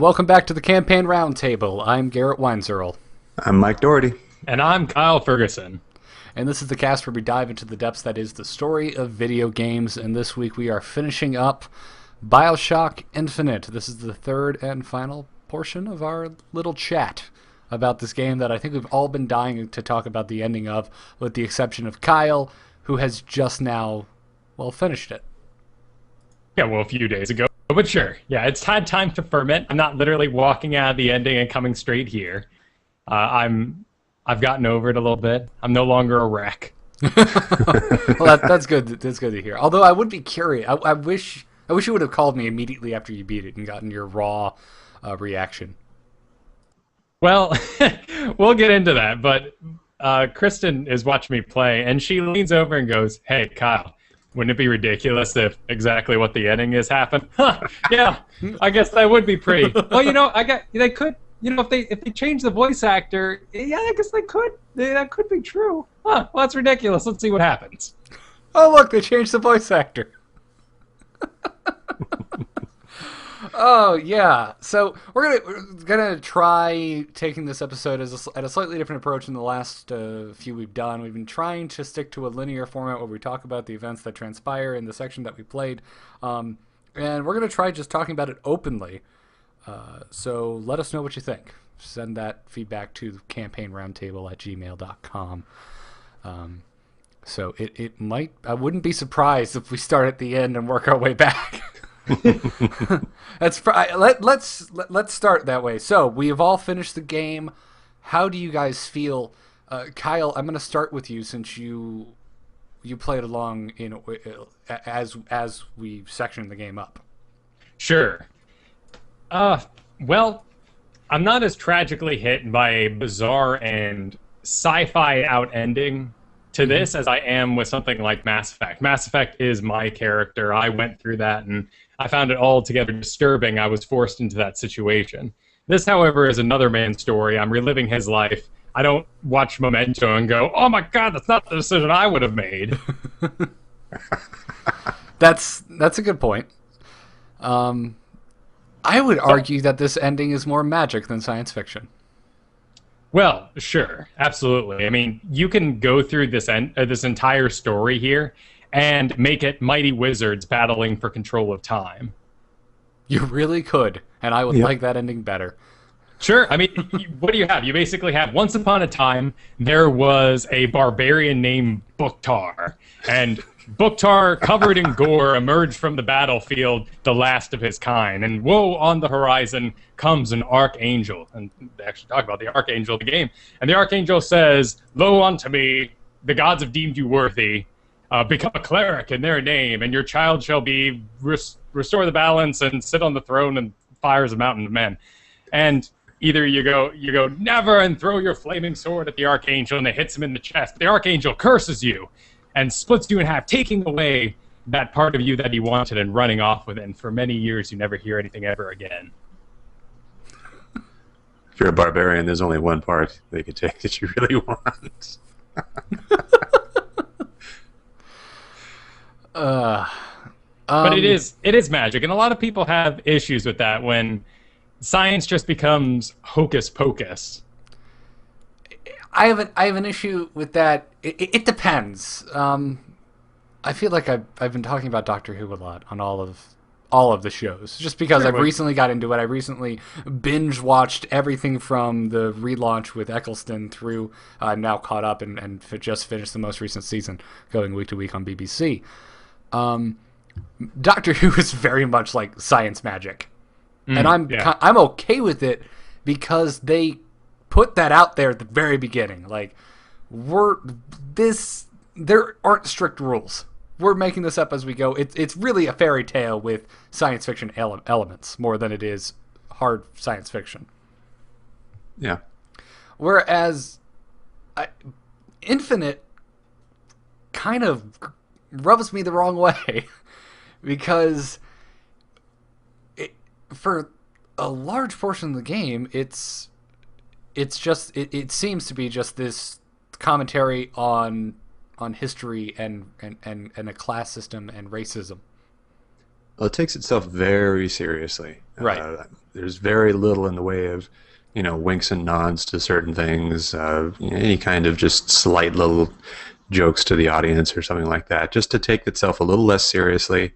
welcome back to the Campaign Roundtable. I'm Garrett Weinzierl. I'm Mike Doherty. And I'm Kyle Ferguson. And this is the cast where we dive into the depths that is the story of video games. And this week we are finishing up BioShock Infinite. This is the third and final portion of our little chat about this game that I think we've all been dying to talk about the ending of, with the exception of Kyle, who has just now, finished it. Yeah, a few days ago. But sure, yeah, it's had time to ferment. I'm not literally walking out of the ending and coming straight here. I've gotten over it a little bit. I'm no longer a wreck. Well, that's good. That's good to hear. Although I would be curious. I wish you would have called me immediately after you beat it and gotten your raw reaction. Well, we'll get into that. But Kristen is watching me play, and she leans over and goes, "Hey, Kyle, wouldn't it be ridiculous if exactly what the ending is happened?" Huh, yeah, I guess that would be pretty. Well, they could, if they change the voice actor, yeah, I guess they could. That could be true. Huh, well, that's ridiculous. Let's see what happens. Oh, look, they changed the voice actor. Oh, yeah. So we're gonna try taking this episode at a slightly different approach than the last few we've done. We've been trying to stick to a linear format where we talk about the events that transpire in the section that we played. And we're going to try just talking about it openly. So let us know what you think. Send that feedback to campaignroundtable@gmail.com. So it might... I wouldn't be surprised if we start at the end and work our way back. Let's start that way. So we have all finished the game. How do you guys feel? Kyle, I'm going to start with you since you played along as we sectioned the game up. Sure. Well, I'm not as tragically hit by a bizarre and sci-fi out ending to this as I am with something like Mass Effect. Mass Effect is my character. I went through that, and I found it altogether disturbing. I was forced into that situation. This, however, is another man's story. I'm reliving his life. I don't watch Memento and go, "Oh my God, that's not the decision I would have made." That's a good point. I would argue that this ending is more magic than science fiction. Well, sure, absolutely. I mean, you can go through this entire story here and make it mighty wizards battling for control of time. You really could, and I would like that ending better. Sure. I mean, what do you have? You basically have, once upon a time, there was a barbarian named Buktar, and Buktar, covered in gore, emerged from the battlefield, the last of his kind. And woe, on the horizon comes an archangel. And they actually talk about the archangel of the game. And the archangel says, "Lo unto me, the gods have deemed you worthy. Become a cleric in their name, and your child shall be restore the balance and sit on the throne and fires a mountain of men." And either you go never, and throw your flaming sword at the archangel, and it hits him in the chest. The archangel curses you and splits you in half, taking away that part of you that he wanted and running off with it. And for many years, you never hear anything ever again. If you're a barbarian, there's only one part they can take that you really want. But it is magic, and a lot of people have issues with that when science just becomes hocus pocus. I have an issue with that. It depends. I feel like I've been talking about Doctor Who a lot on all of the shows, just because I've recently got into it. I recently binge watched everything from the relaunch with Eccleston through. I'm now caught up and just finished the most recent season, going week to week on BBC. Doctor Who is very much like science magic, and I'm okay with it because they put that out there at the very beginning. Like, there aren't strict rules. We're making this up as we go. It's really a fairy tale with science fiction elements more than it is hard science fiction. Yeah. Whereas Infinite kind of rubs me the wrong way because for a large portion of the game, it seems to be just this commentary on history and a class system and racism. Well, it takes itself very seriously. Right. There's very little in the way of, winks and nods to certain things, any kind of just slight little jokes to the audience or something like that, just to take itself a little less seriously.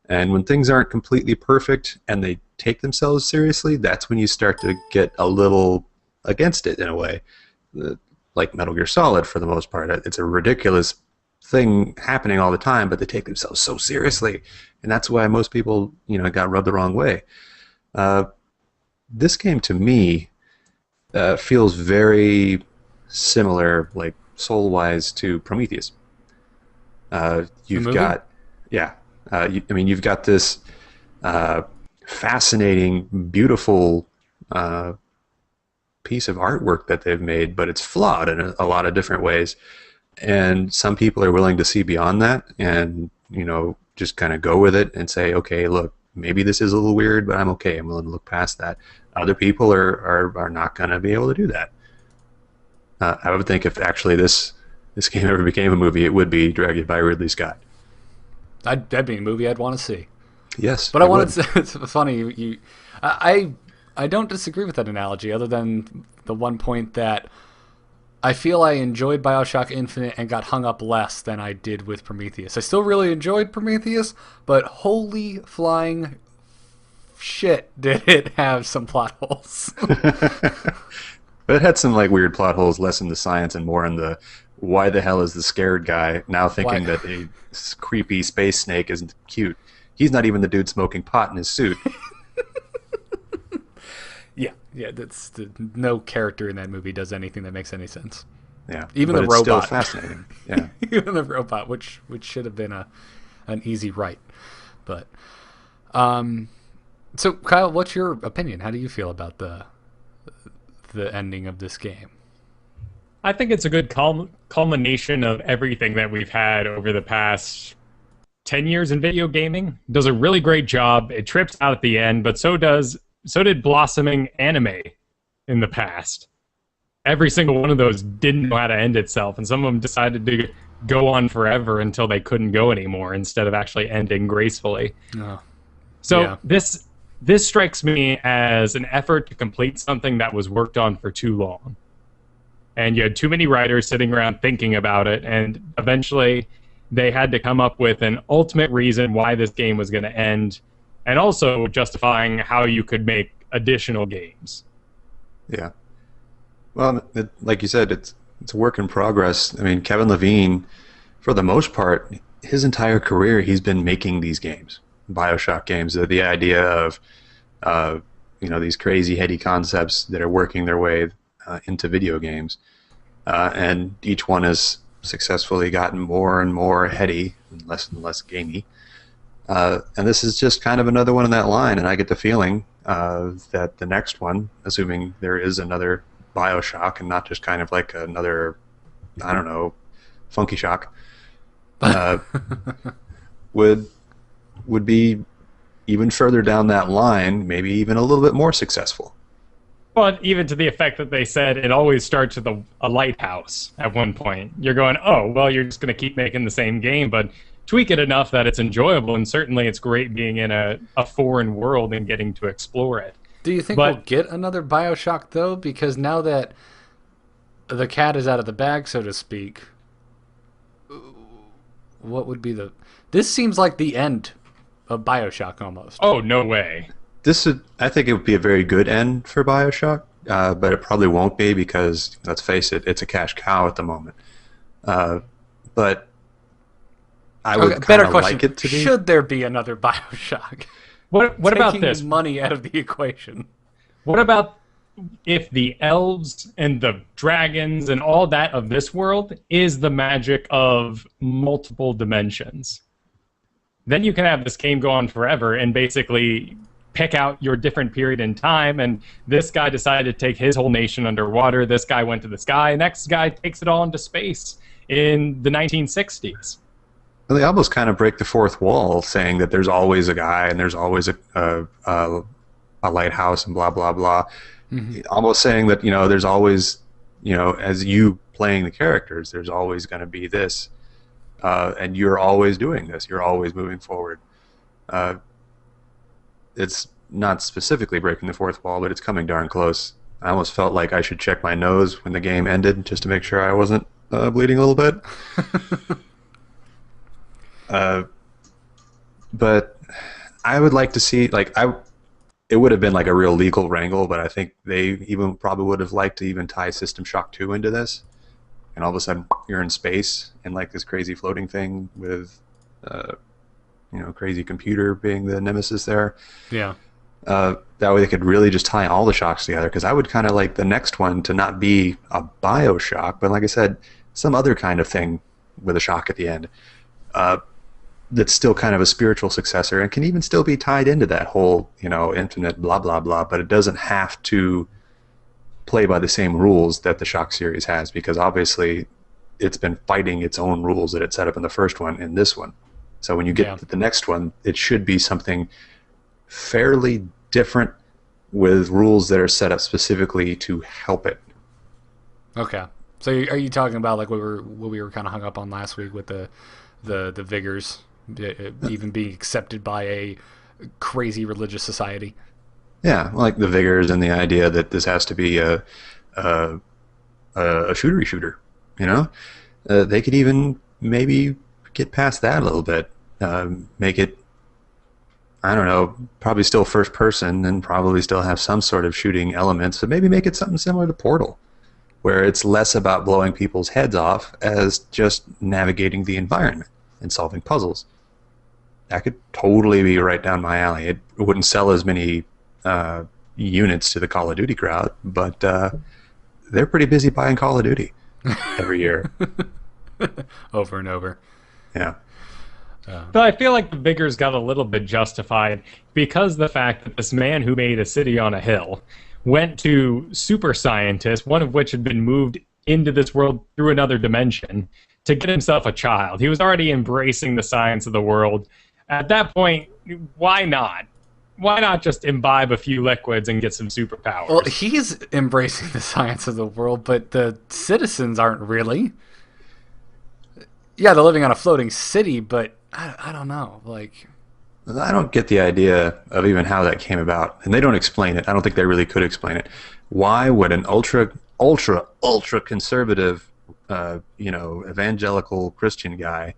And when things aren't completely perfect and they take themselves seriously, that's when you start to get a little against it in a way. Like Metal Gear Solid, for the most part. It's a ridiculous thing happening all the time, but they take themselves so seriously. And that's why most people, got rubbed the wrong way. This game, to me, feels very similar, like soul-wise, to Prometheus. You've got, yeah. You've got this fascinating, beautiful piece of artwork that they've made, but it's flawed in a lot of different ways. And some people are willing to see beyond that and, just kind of go with it and say, okay, look, maybe this is a little weird, but I'm okay. I'm willing to look past that. Other people are not going to be able to do that. I would think if actually this game ever became a movie, it would be directed by Ridley Scott. That'd be a movie I'd want to see. Yes, but I wanted to. It's funny. I don't disagree with that analogy, other than the one point that I feel I enjoyed BioShock Infinite and got hung up less than I did with Prometheus. I still really enjoyed Prometheus, but holy flying shit, did it have some plot holes. But it had some weird plot holes, less in the science and more in the why the hell is the scared guy now thinking that a creepy space snake isn't cute. He's not even the dude smoking pot in his suit. Yeah, that's no character in that movie does anything that makes any sense. Yeah, even but the it's robot. Still fascinating. Yeah, even the robot, which should have been an easy write. But so Kyle, what's your opinion? How do you feel about the ending of this game? I think it's a good culmination of everything that we've had over the past 10 years in video gaming. It does a really great job. It trips out at the end, but so did blossoming anime in the past. Every single one of those didn't know how to end itself, and some of them decided to go on forever until they couldn't go anymore instead of actually ending gracefully. This strikes me as an effort to complete something that was worked on for too long. And you had too many writers sitting around thinking about it, and eventually they had to come up with an ultimate reason why this game was going to end, and also justifying how you could make additional games. Yeah. Well, like you said, it's a work in progress. I mean, Kevin Levine, for the most part, his entire career, he's been making these games, BioShock games. The idea of, these crazy, heady concepts that are working their way into video games. And each one has successfully gotten more and more heady and less gamey. And this is just kind of another one in that line, and I get the feeling that the next one, assuming there is another BioShock and not just kind of like another, I don't know, Funky Shock, would be even further down that line, maybe even a little bit more successful. But even to the effect that they said it always starts with a lighthouse at one point. You're going, oh, well, you're just going to keep making the same game, but tweak it enough that it's enjoyable, and certainly it's great being in a foreign world and getting to explore it. Do you think we'll get another BioShock, though? Because now that the cat is out of the bag, so to speak, what would be the... This seems like the end of BioShock, almost. Oh, no way. I think it would be a very good end for BioShock, but it probably won't be because, let's face it, it's a cash cow at the moment. But I would kind of like it to be. Should there be another BioShock? What about this? Taking money out of the equation. What about if the elves and the dragons and all that of this world is the magic of multiple dimensions? Then you can have this game go on forever and basically pick out your different period in time, and this guy decided to take his whole nation underwater, this guy went to the sky, next guy takes it all into space in the 1960s. Well, they almost kind of break the fourth wall, saying that there's always a guy and there's always a lighthouse and blah, blah, blah. Mm-hmm. Almost saying that, there's always, as you playing the characters, there's always going to be this. And you're always doing this. You're always moving forward. it's not specifically breaking the fourth wall, but it's coming darn close. I almost felt like I should check my nose when the game ended just to make sure I wasn't bleeding a little bit. But I would like to see, like, it would have been like a real legal wrangle, but I think they even probably would have liked to even tie System Shock 2 into this. And all of a sudden, you're in space in like this crazy floating thing with, crazy computer being the nemesis there. Yeah. That way they could really just tie all the shocks together, because I would kind of like the next one to not be a BioShock, but like I said, some other kind of thing with a shock at the end. That's still kind of a spiritual successor and can even still be tied into that whole, infinite blah, blah, blah, but it doesn't have to play by the same rules that the Shock series has, because obviously it's been fighting its own rules that it set up in the first one and this one. So when you get to the next one, it should be something fairly different with rules that are set up specifically to help it. Okay. So are you talking about like what we were kind of hung up on last week with the Vigors even being accepted by a crazy religious society? Yeah, like the Vigors and the idea that this has to be a shooter. They could even maybe get past that a little bit. Make it, I don't know, probably still first person and probably still have some sort of shooting elements, but maybe make it something similar to Portal, where it's less about blowing people's heads off as just navigating the environment and solving puzzles. That could totally be right down my alley. It wouldn't sell as many units to the Call of Duty crowd, but they're pretty busy buying Call of Duty every year. Over and over. Yeah. But I feel like the Vigors got a little bit justified because the fact that this man who made a city on a hill went to super scientists, one of which had been moved into this world through another dimension, to get himself a child. He was already embracing the science of the world. At that point, why not? Why not just imbibe a few liquids and get some superpowers? Well, he's embracing the science of the world, but the citizens aren't really. Yeah, they're living on a floating city, but I don't know. Like, I don't get the idea of even how that came about, and they don't explain it. I don't think they really could explain it. Why would an ultra conservative, evangelical Christian guy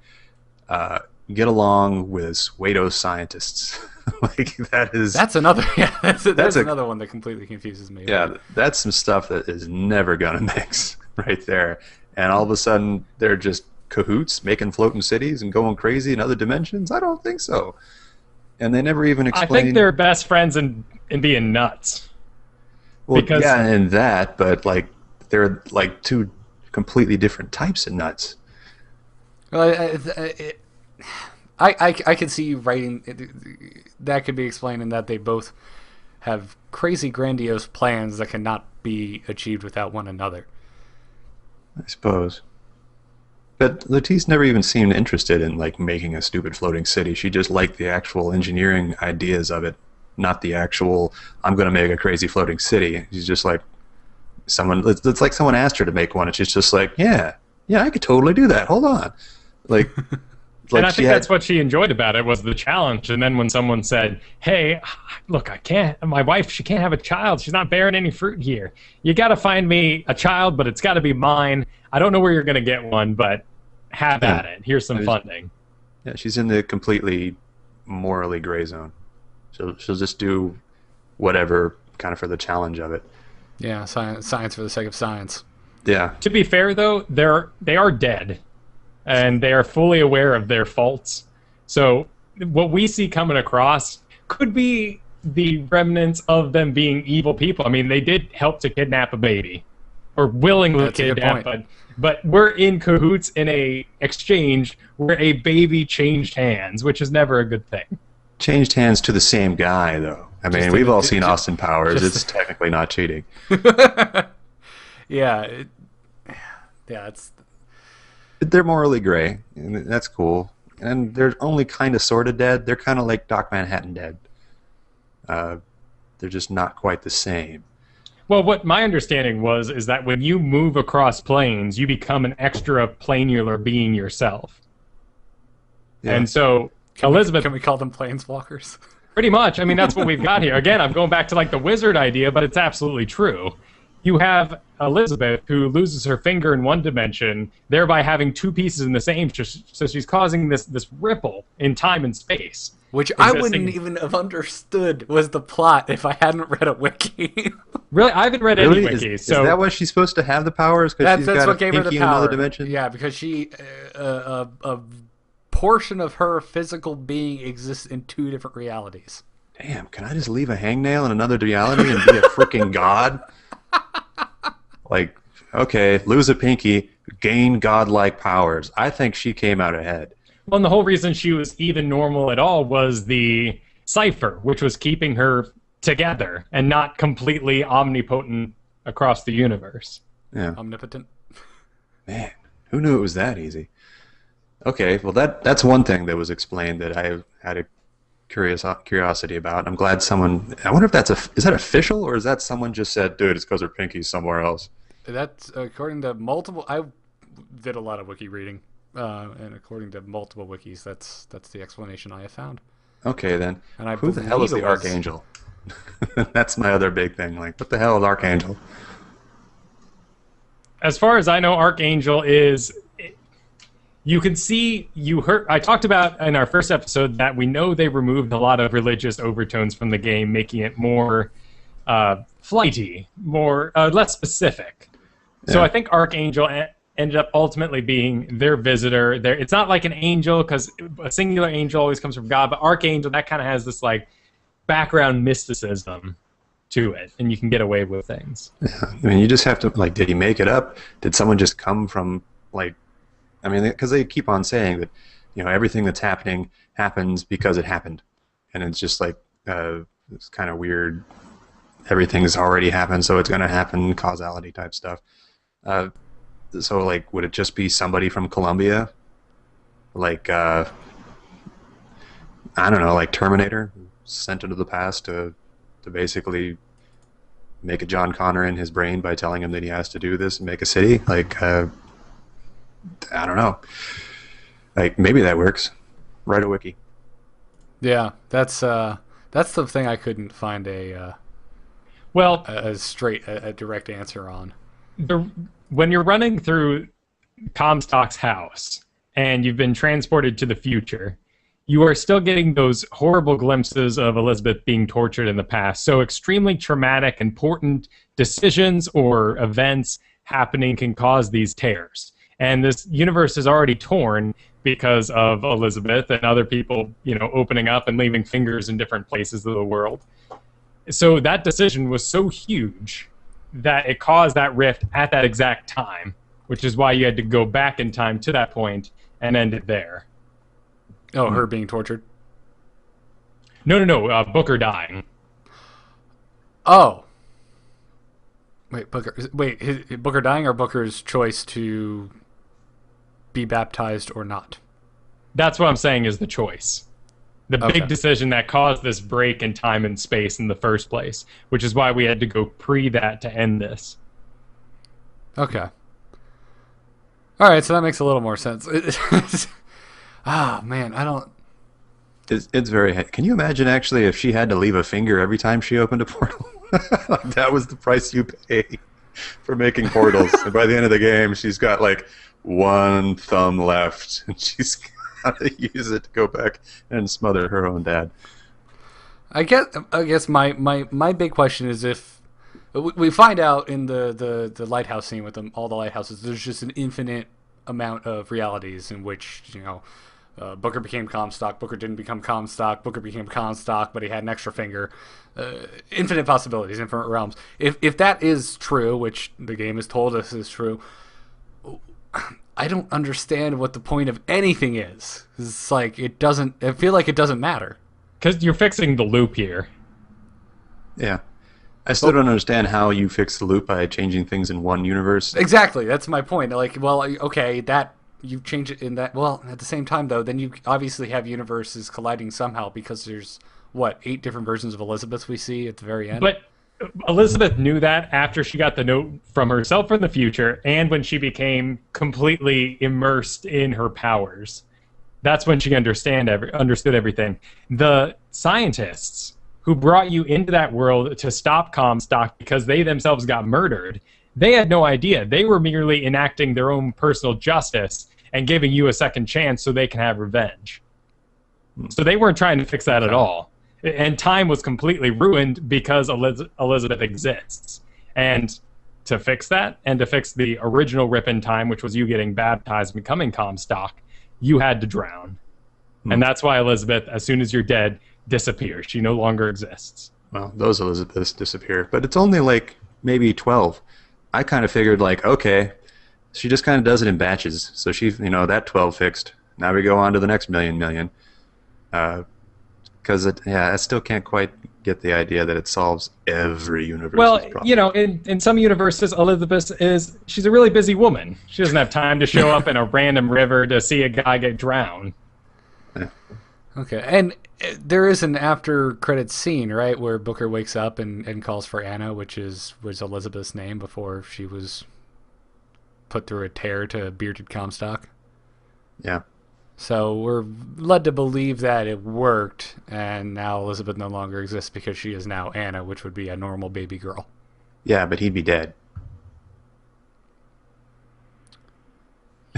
get along with Suedo scientists? Like that's another that's another one that completely confuses me. Yeah, that's some stuff that is never gonna mix right there. And all of a sudden they're just cahoots making floating cities and going crazy in other dimensions? I don't think so. And they never even explain. I think they're best friends in being nuts. Well, yeah, and that, but like they're like two completely different types of nuts. Well, I could see writing that could be explained in that they both have crazy grandiose plans that cannot be achieved without one another. I suppose. But Lettice never even seemed interested in like making a stupid floating city. She just liked the actual engineering ideas of it, not the actual I'm going to make a crazy floating city. She's just like it's like someone asked her to make one and she's just like, yeah, I could totally do that. Hold on. Like and I think that's what she enjoyed about it, was the challenge. And then when someone said, hey, look, my wife, she can't have a child. She's not bearing any fruit here. You got to find me a child, but it's got to be mine. I don't know where you're going to get one, but have at it. Here's some funding. Yeah, she's in the completely morally gray zone. She'll just do whatever kind of for the challenge of it. Yeah, science for the sake of science. Yeah. To be fair, though, they are dead. And they are fully aware of their faults. So what we see coming across could be the remnants of them being evil people. I mean, they did help to kidnap a baby, or willingly kidnap, but we're in cahoots in a exchange where a baby changed hands, which is never a good thing. Changed hands to the same guy, though. I mean, we've all seen Austin Powers. It's technically not cheating. Yeah. It's... They're morally gray, and that's cool. And they're only kind of sort of dead. They're kind of like Doc Manhattan dead. They're just not quite the same. Well, what my understanding is that when you move across planes, you become an extra planular being yourself. Yeah. And so Elizabeth... Can we call them planeswalkers? Pretty much. I mean, that's what we've got here. Again, I'm going back to like the wizard idea, but it's absolutely true. You have Elizabeth who loses her finger in one dimension, thereby having two pieces in the same. So she's causing this ripple in time and space. Which I wouldn't even have understood was the plot if I hadn't read a wiki. Really? I haven't read any wikis. Is that why she's supposed to have the powers? Because she's got a pinky in another dimension? Yeah, because she... a portion of her physical being exists in two different realities. Damn, can I just leave a hangnail in another reality and be a freaking god? Like, okay, lose a pinky, gain godlike powers. I think she came out ahead. Well, and the whole reason she was even normal at all was the cipher, which was keeping her together and not completely omnipotent across the universe. Yeah. Omnipotent. Man, who knew it was that easy? Okay, well that's one thing that was explained that I had a curiosity about. I'm glad someone... I wonder if is that official, or is that someone just said, dude, it's because her pinky's somewhere else? That's according to multiple... I did a lot of wiki reading, and according to multiple wikis, that's the explanation I have found. Okay, then. And who the hell is the Archangel? That's my other big thing. Like, what the hell is Archangel? As far as I know, Archangel is... You can see, I talked about in our first episode that we know they removed a lot of religious overtones from the game, making it more flighty, more less specific. Yeah. So I think Archangel ended up ultimately being their visitor. It's not like an angel, because a singular angel always comes from God, but Archangel, that kind of has this like background mysticism to it, and you can get away with things. Yeah. I mean, you just have to, like, did he make it up? Did someone just come from, like, I mean, because they keep on saying that, you know, everything that's happening happens because it happened. And it's just like, it's kind of weird. Everything's already happened, so it's going to happen, causality type stuff. So, like, would it just be somebody from Colombia? Like, I don't know, like Terminator, sent into the past to basically make a John Connor in his brain by telling him that he has to do this and make a city? Like, I don't know. Like, maybe that works. Write a wiki. Yeah, that's the thing I couldn't find a direct answer on. When you're running through Comstock's house and you've been transported to the future, you are still getting those horrible glimpses of Elizabeth being tortured in the past. So extremely traumatic, important decisions or events happening can cause these tears. And this universe is already torn because of Elizabeth and other people, you know, opening up and leaving fingers in different places of the world. So that decision was so huge that it caused that rift at that exact time, which is why you had to go back in time to that point and end it there. Oh, her being tortured? No. Booker dying. Oh. Wait, Booker dying, or Booker's choice to be baptized or not? That's what I'm saying is the choice. The big decision that caused this break in time and space in the first place, which is why we had to go pre that to end this. Okay. All right, so that makes a little more sense. Man, I don't... It's very... Can you imagine, actually, if she had to leave a finger every time she opened a portal? Like, that was the price you pay for making portals. And by the end of the game, she's got, like, one thumb left, and she's got to use it to go back and smother her own dad. I guess my big question is, if we find out in the lighthouse scene with all the lighthouses, there's just an infinite amount of realities in which, you know, Booker became Comstock, Booker didn't become Comstock, Booker became Comstock, but he had an extra finger. Infinite possibilities, infinite realms. If that is true, which the game has told us is true, I don't understand what the point of anything is. It's like, I feel like it doesn't matter. Because you're fixing the loop here. Yeah. I still don't understand how you fix the loop by changing things in one universe. Exactly, that's my point. Like, well, okay, that you change it in that. Well, at the same time, though, then you obviously have universes colliding somehow, because there's 8 different versions of Elizabeth we see at the very end. But Elizabeth knew that after she got the note from herself from the future, and when she became completely immersed in her powers. That's when she understood everything. The scientists who brought you into that world to stop Comstock because they themselves got murdered, they had no idea. They were merely enacting their own personal justice and giving you a second chance so they can have revenge. So they weren't trying to fix that at all. And time was completely ruined because Elizabeth exists. And to fix that, and to fix the original rip in time, which was you getting baptized and becoming Comstock, you had to drown. And that's why Elizabeth, as soon as you're dead, disappears. She no longer exists. Well, those Elizabeths disappear. But it's only like maybe 12. I kind of figured like, okay, she just kind of does it in batches. So she, that 12 fixed. Now we go on to the next million. Because I still can't quite get the idea that it solves every universe's problem. In some universes, Elizabeth she's a really busy woman. She doesn't have time to show up in a random river to see a guy get drowned. Yeah. Okay, and there is an after-credits scene, right, where Booker wakes up and calls for Anna, which was Elizabeth's name before she was put through a tear to bearded Comstock. Yeah. So we're led to believe that it worked, and now Elizabeth no longer exists because she is now Anna, which would be a normal baby girl. Yeah, but he'd be dead.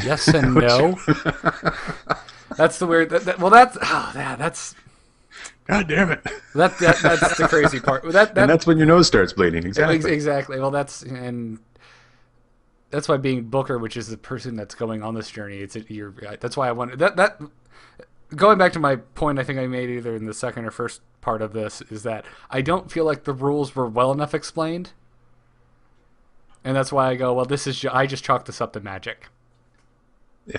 Yes and no. That's the weird. That's. God damn it. That's the crazy part. And that's when your nose starts bleeding. Exactly. Exactly. Well, that's why being Booker, which is the person that's going on this journey, that's why I wanted that. Going back to my point, I think I made either in the second or first part of this, is that I don't feel like the rules were well enough explained, and that's why I go, well, I just chalked this up to magic. Yeah.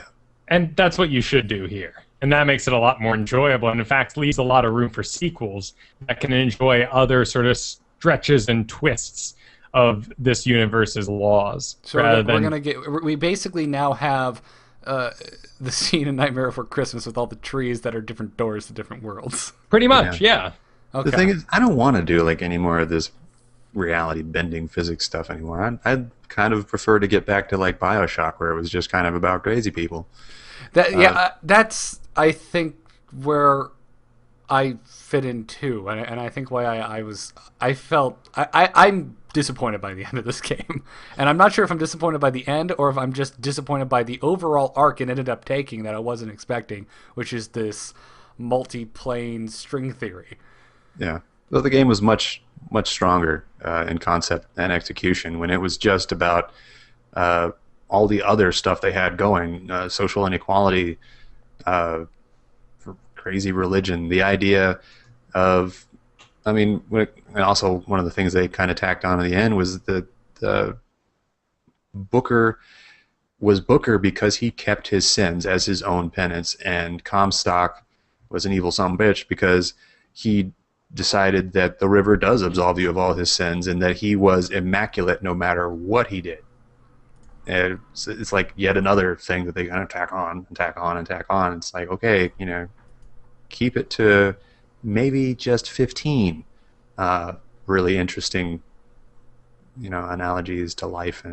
And that's what you should do here. And that makes it a lot more enjoyable, and in fact leaves a lot of room for sequels that can enjoy other sort of stretches and twists of this universe's laws. So we basically now have the scene in Nightmare Before Christmas with all the trees that are different doors to different worlds. Pretty much, yeah. Okay. The thing is, I don't want to do like any more of this reality bending physics stuff anymore. I'd kind of prefer to get back to like BioShock, where it was just kind of about crazy people. That's I think where I fit in too, and I think why I'm disappointed by the end of this game, and I'm not sure if I'm disappointed by the end or if I'm just disappointed by the overall arc it ended up taking that I wasn't expecting, which is this multi-plane string theory. Yeah, well, the game was much stronger in concept and execution when it was just about all the other stuff they had going, social inequality, crazy religion, the idea of, and also one of the things they kind of tacked on in the end was that Booker was Booker because he kept his sins as his own penance, and Comstock was an evil son-of-a-bitch because he decided that the river does absolve you of all his sins and that he was immaculate no matter what he did. And it's like yet another thing that they kind of tack on. It's like, okay, keep it to maybe just 15 really interesting, analogies to life.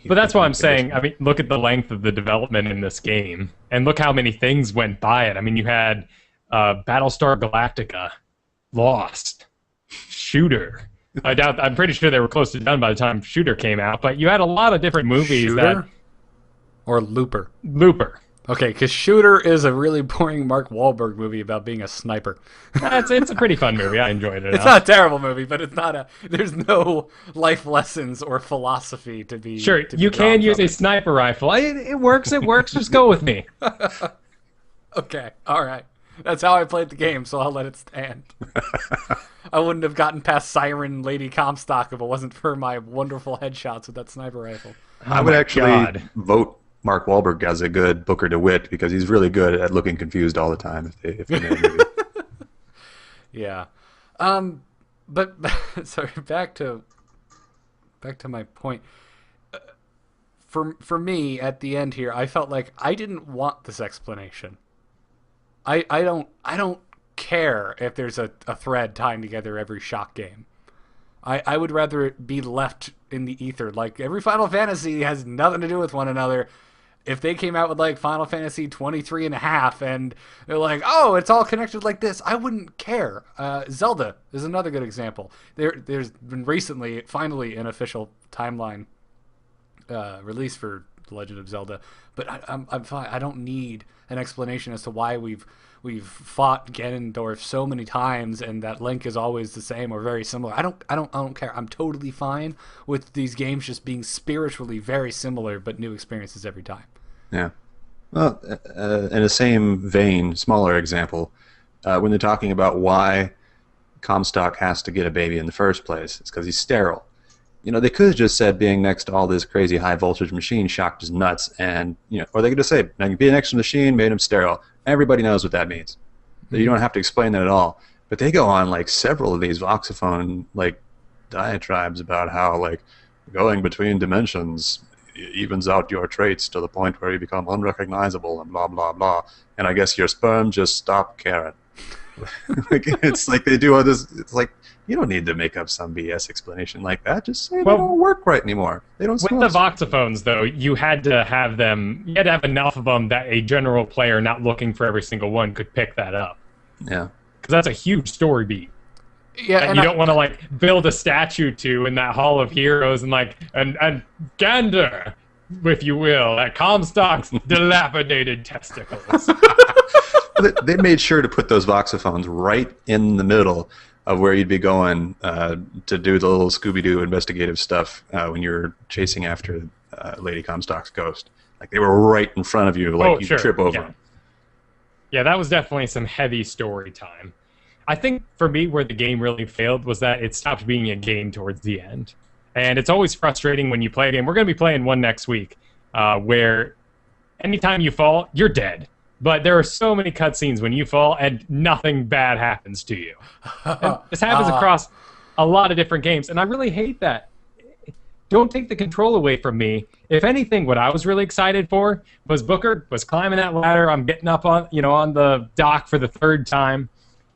But that's why I'm saying, look at the length of the development in this game, and look how many things went by it. You had Battlestar Galactica, Lost, Shooter. I'm pretty sure they were close to done by the time Shooter came out, but you had a lot of different movies. Shooter? Or Looper? Looper. Okay, because Shooter is a really boring Mark Wahlberg movie about being a sniper. It's a pretty fun movie. I enjoyed it. It's not a terrible movie, but there's no life lessons or philosophy to be. Sure, you can use a sniper rifle. It works. Just go with me. Okay, all right. That's how I played the game, so I'll let it stand. I wouldn't have gotten past Siren Lady Comstock if it wasn't for my wonderful headshots with that sniper rifle. I would actually vote Mark Wahlberg as a good Booker DeWitt because he's really good at looking confused all the time. If they made a movie. Yeah, but sorry. Back to my point. For me, at the end here, I felt like I didn't want this explanation. I don't care if there's a thread tying together every Shock game. I would rather it be left in the ether. Like every Final Fantasy has nothing to do with one another. if they came out with like Final Fantasy 23 and a half and they're like, oh, it's all connected like this, I wouldn't care. Zelda is another good example. There's been recently, finally, an official timeline release for The Legend of Zelda, but I'm fine. I don't need an explanation as to why we've fought Ganondorf so many times and that Link is always the same or very similar. I don't care. I'm totally fine with these games just being spiritually very similar but new experiences every time. Yeah. Well, in the same vein, smaller example, when they're talking about why Comstock has to get a baby in the first place, it's because he's sterile. You know, they could have just said being next to all this crazy high voltage machine shocked his nuts, and or they could just say being next to the machine made him sterile. Everybody knows what that means. You don't have to explain that at all. But they go on like several of these voxophone like diatribes about how like going between dimensions evens out your traits to the point where you become unrecognizable and blah blah blah. And I guess your sperm just stopped caring. Like, it's like they do all this. It's like you don't need to make up some BS explanation like that. Just say they don't work right anymore. They don't. With the voxophones, though, you had to have them. You had to have enough of them that a general player not looking for every single one could pick that up. Yeah, because that's a huge story beat. Yeah, and you don't want to like build a statue to in that Hall of Heroes and like and Gander, if you will, at Comstock's dilapidated testicles. They made sure to put those voxophones right in the middle of where you'd be going to do the little Scooby-Doo investigative stuff when you're chasing after Lady Comstock's ghost. Like they were right in front of you, like you trip over them. Yeah, that was definitely some heavy story time. I think for me where the game really failed was that it stopped being a game towards the end. And it's always frustrating when you play a game. We're going to be playing one next week where anytime you fall, you're dead. But there are so many cutscenes when you fall and nothing bad happens to you. And this happens across a lot of different games, and I really hate that. Don't take the control away from me. If anything, what I was really excited for was Booker was climbing that ladder. I'm getting up on on the dock for the third time,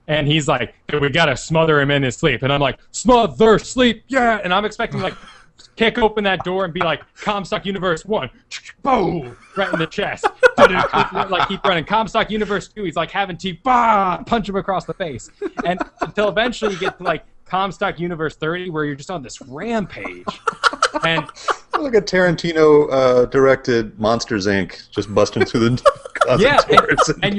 and he's like, hey, "We gotta smother him in his sleep," and I'm like, "Smother sleep, yeah!" And I'm expecting like kick open that door and be like, Comstock Universe 1, boom, right in the chest. Like keep running. Comstock Universe 2, he's like having tea, bah, punch him across the face. And until eventually you get to like Comstock Universe 30 where you're just on this rampage. And like a Tarantino directed Monsters Inc. just busting through the doors and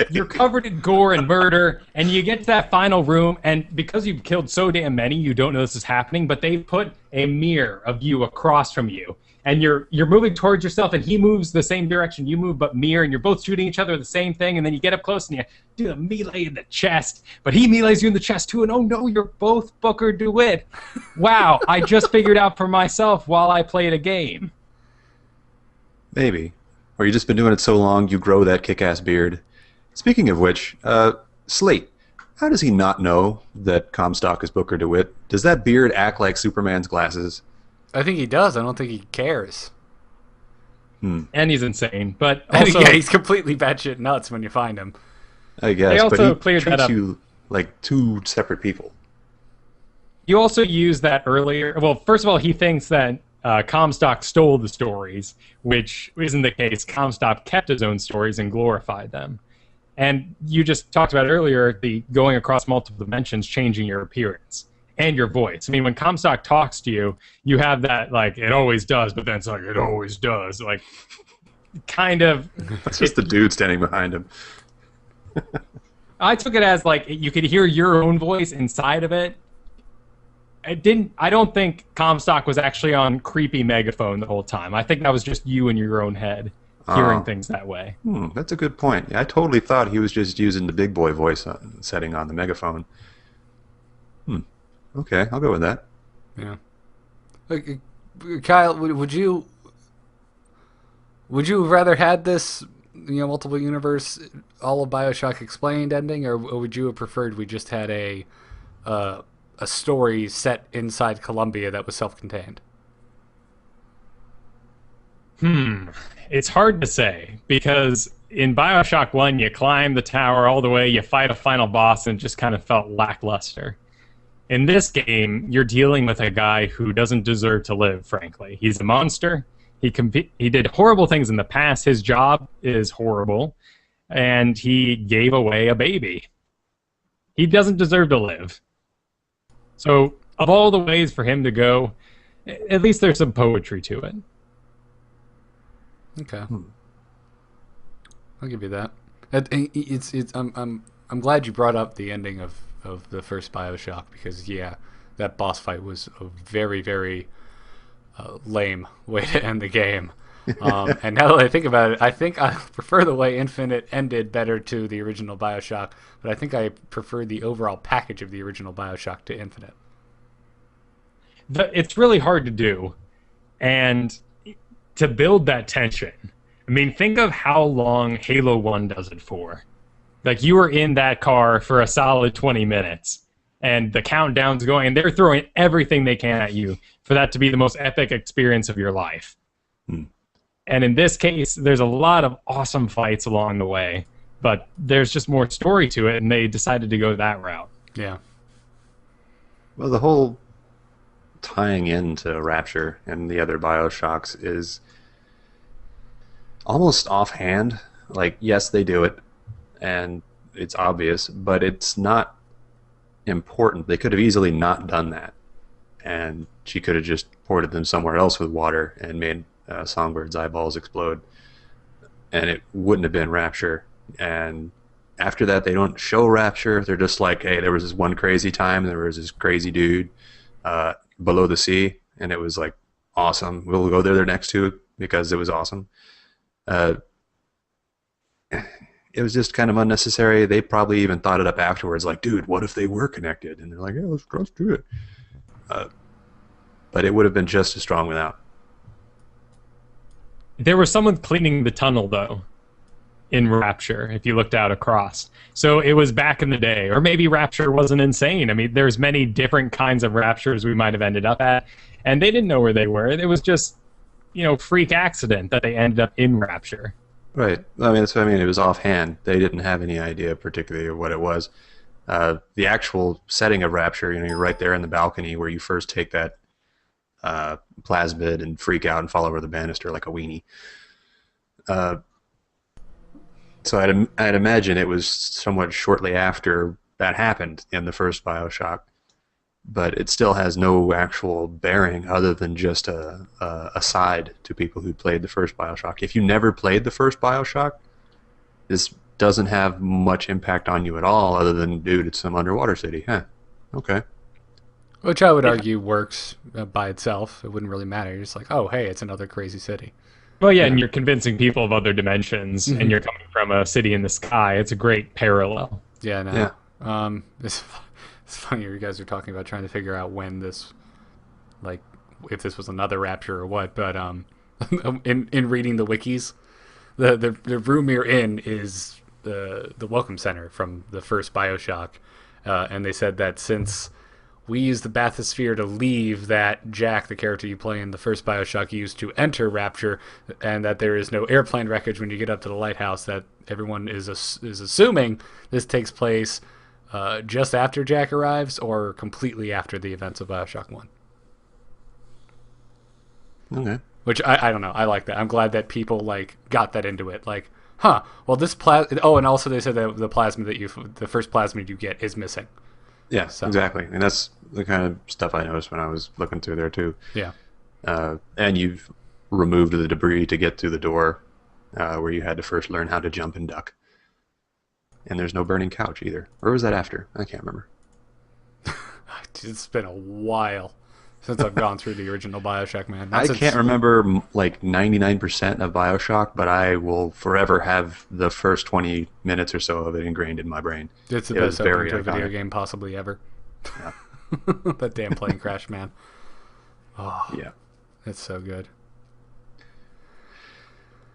you're covered in gore and murder, and you get to that final room, and because you've killed so damn many, you don't know this is happening, but they put a mirror of you across from you, and you're moving towards yourself, and he moves the same direction you move, but mirror, and you're both shooting each other the same thing, and then you get up close and you do a melee in the chest, but he melees you in the chest too, and oh no, you're both Booker DeWitt. Wow, I just figured out for myself while I played a game. Maybe. Or you've just been doing it so long, you grow that kick-ass beard. Speaking of which, Slate, how does he not know that Comstock is Booker DeWitt? Does that beard act like Superman's glasses? I think he does. I don't think he cares. And he's insane, but also yeah, he's completely batshit nuts when you find him. I guess, they also but he cleared that treats up. you like two separate people. You also used that earlier. Well, first of all, he thinks that Comstock stole the stories, which isn't the case. Comstock kept his own stories and glorified them. And you just talked about earlier the going across multiple dimensions, changing your appearance and your voice. I mean, when Comstock talks to you, you have that, like, it always does, but then it's like, it always does. Like, kind of... That's just the dude standing behind him. I took it as, like, you could hear your own voice inside of it. I don't think Comstock was actually on creepy megaphone the whole time. I think that was just you in your own head hearing things that way. That's a good point. Yeah, I totally thought he was just using the big boy voice setting on the megaphone. Okay, I'll go with that. Yeah. Kyle, would you have rather had this, multiple universe, all of BioShock explained ending, or would you have preferred we just had a story set inside Columbia that was self-contained? It's hard to say, because in BioShock 1, you climb the tower all the way, you fight a final boss, and it just kind of felt lackluster. In this game, you're dealing with a guy who doesn't deserve to live, frankly. He's a monster. He did horrible things in the past. His job is horrible, and he gave away a baby. He doesn't deserve to live. So, of all the ways for him to go, at least there's some poetry to it. Okay, I'll give you that. I'm glad you brought up the ending of the first BioShock, because yeah, that boss fight was a very, very lame way to end the game. And now that I think about it, I think I prefer the way Infinite ended better to the original BioShock, but I think I prefer the overall package of the original BioShock to Infinite. It's really hard to do, and to build that tension. I mean, think of how long Halo 1 does it for. Like, you were in that car for a solid 20 minutes, and the countdown's going, and they're throwing everything they can at you for that to be the most epic experience of your life. And in this case, there's a lot of awesome fights along the way, but there's just more story to it, and they decided to go that route. Yeah. Well, the whole tying into Rapture and the other BioShocks is almost offhand. Like, yes, they do it, and it's obvious, but it's not important. They could have easily not done that, and she could have just ported them somewhere else with water and made Songbird's eyeballs explode, and it wouldn't have been Rapture. And after that, they don't show Rapture. They're just like, hey, there was this one crazy time, there was this crazy dude below the sea, and it was like awesome. We'll go there next to because it was awesome. It was just kind of unnecessary. They probably even thought it up afterwards, like, dude, what if they were connected? And they're like, yeah, let's do it. But it would have been just as strong without. There was someone cleaning the tunnel, though, in Rapture, if you looked out across. So it was back in the day. Or maybe Rapture wasn't insane. I mean, there's many different kinds of Raptures we might have ended up at, and they didn't know where they were. It was just, freak accident that they ended up in Rapture. Right. I mean, that's what I mean. It was offhand. They didn't have any idea particularly of what it was. The actual setting of Rapture, you're right there in the balcony where you first take that plasmid and freak out and fall over the banister like a weenie. So I'd imagine it was somewhat shortly after that happened in the first BioShock, but it still has no actual bearing other than just a aside to people who played the first BioShock. If you never played the first BioShock, this doesn't have much impact on you at all other than, dude, it's some underwater city. Huh. Okay. Which I would argue works by itself. It wouldn't really matter. You're just like, oh, hey, it's another crazy city. Well, yeah, and you're convincing people of other dimensions, and you're coming from a city in the sky. It's a great parallel. Yeah, no. Yeah. It's funny you guys are talking about trying to figure out when this, like, if this was another Rapture or what, but in reading the wikis, the room you're in is the Welcome Center from the first BioShock, and they said that since we used the bathysphere to leave, that Jack, the character you play in the first BioShock, used to enter Rapture, and that there is no airplane wreckage when you get up to the lighthouse, that everyone is assuming this takes place just after Jack arrives or completely after the events of BioShock 1. Okay. Which, I don't know. I like that. I'm glad that people, like, got that into it. Like, huh, well, this Oh, and also they said that the first plasmid you get is missing. Yeah, so. Exactly. And that's the kind of stuff I noticed when I was looking through there, too. Yeah. And you've removed the debris to get through the door where you had to first learn how to jump and duck. And there's no burning couch either. Or was that after? I can't remember. It's been a while since I've gone through the original BioShock, man. I can't remember like 99% of BioShock, but I will forever have the first 20 minutes or so of it ingrained in my brain. It's the best opening to a video game possibly ever. Yeah. That damn plane crash, man. Oh, yeah. That's so good.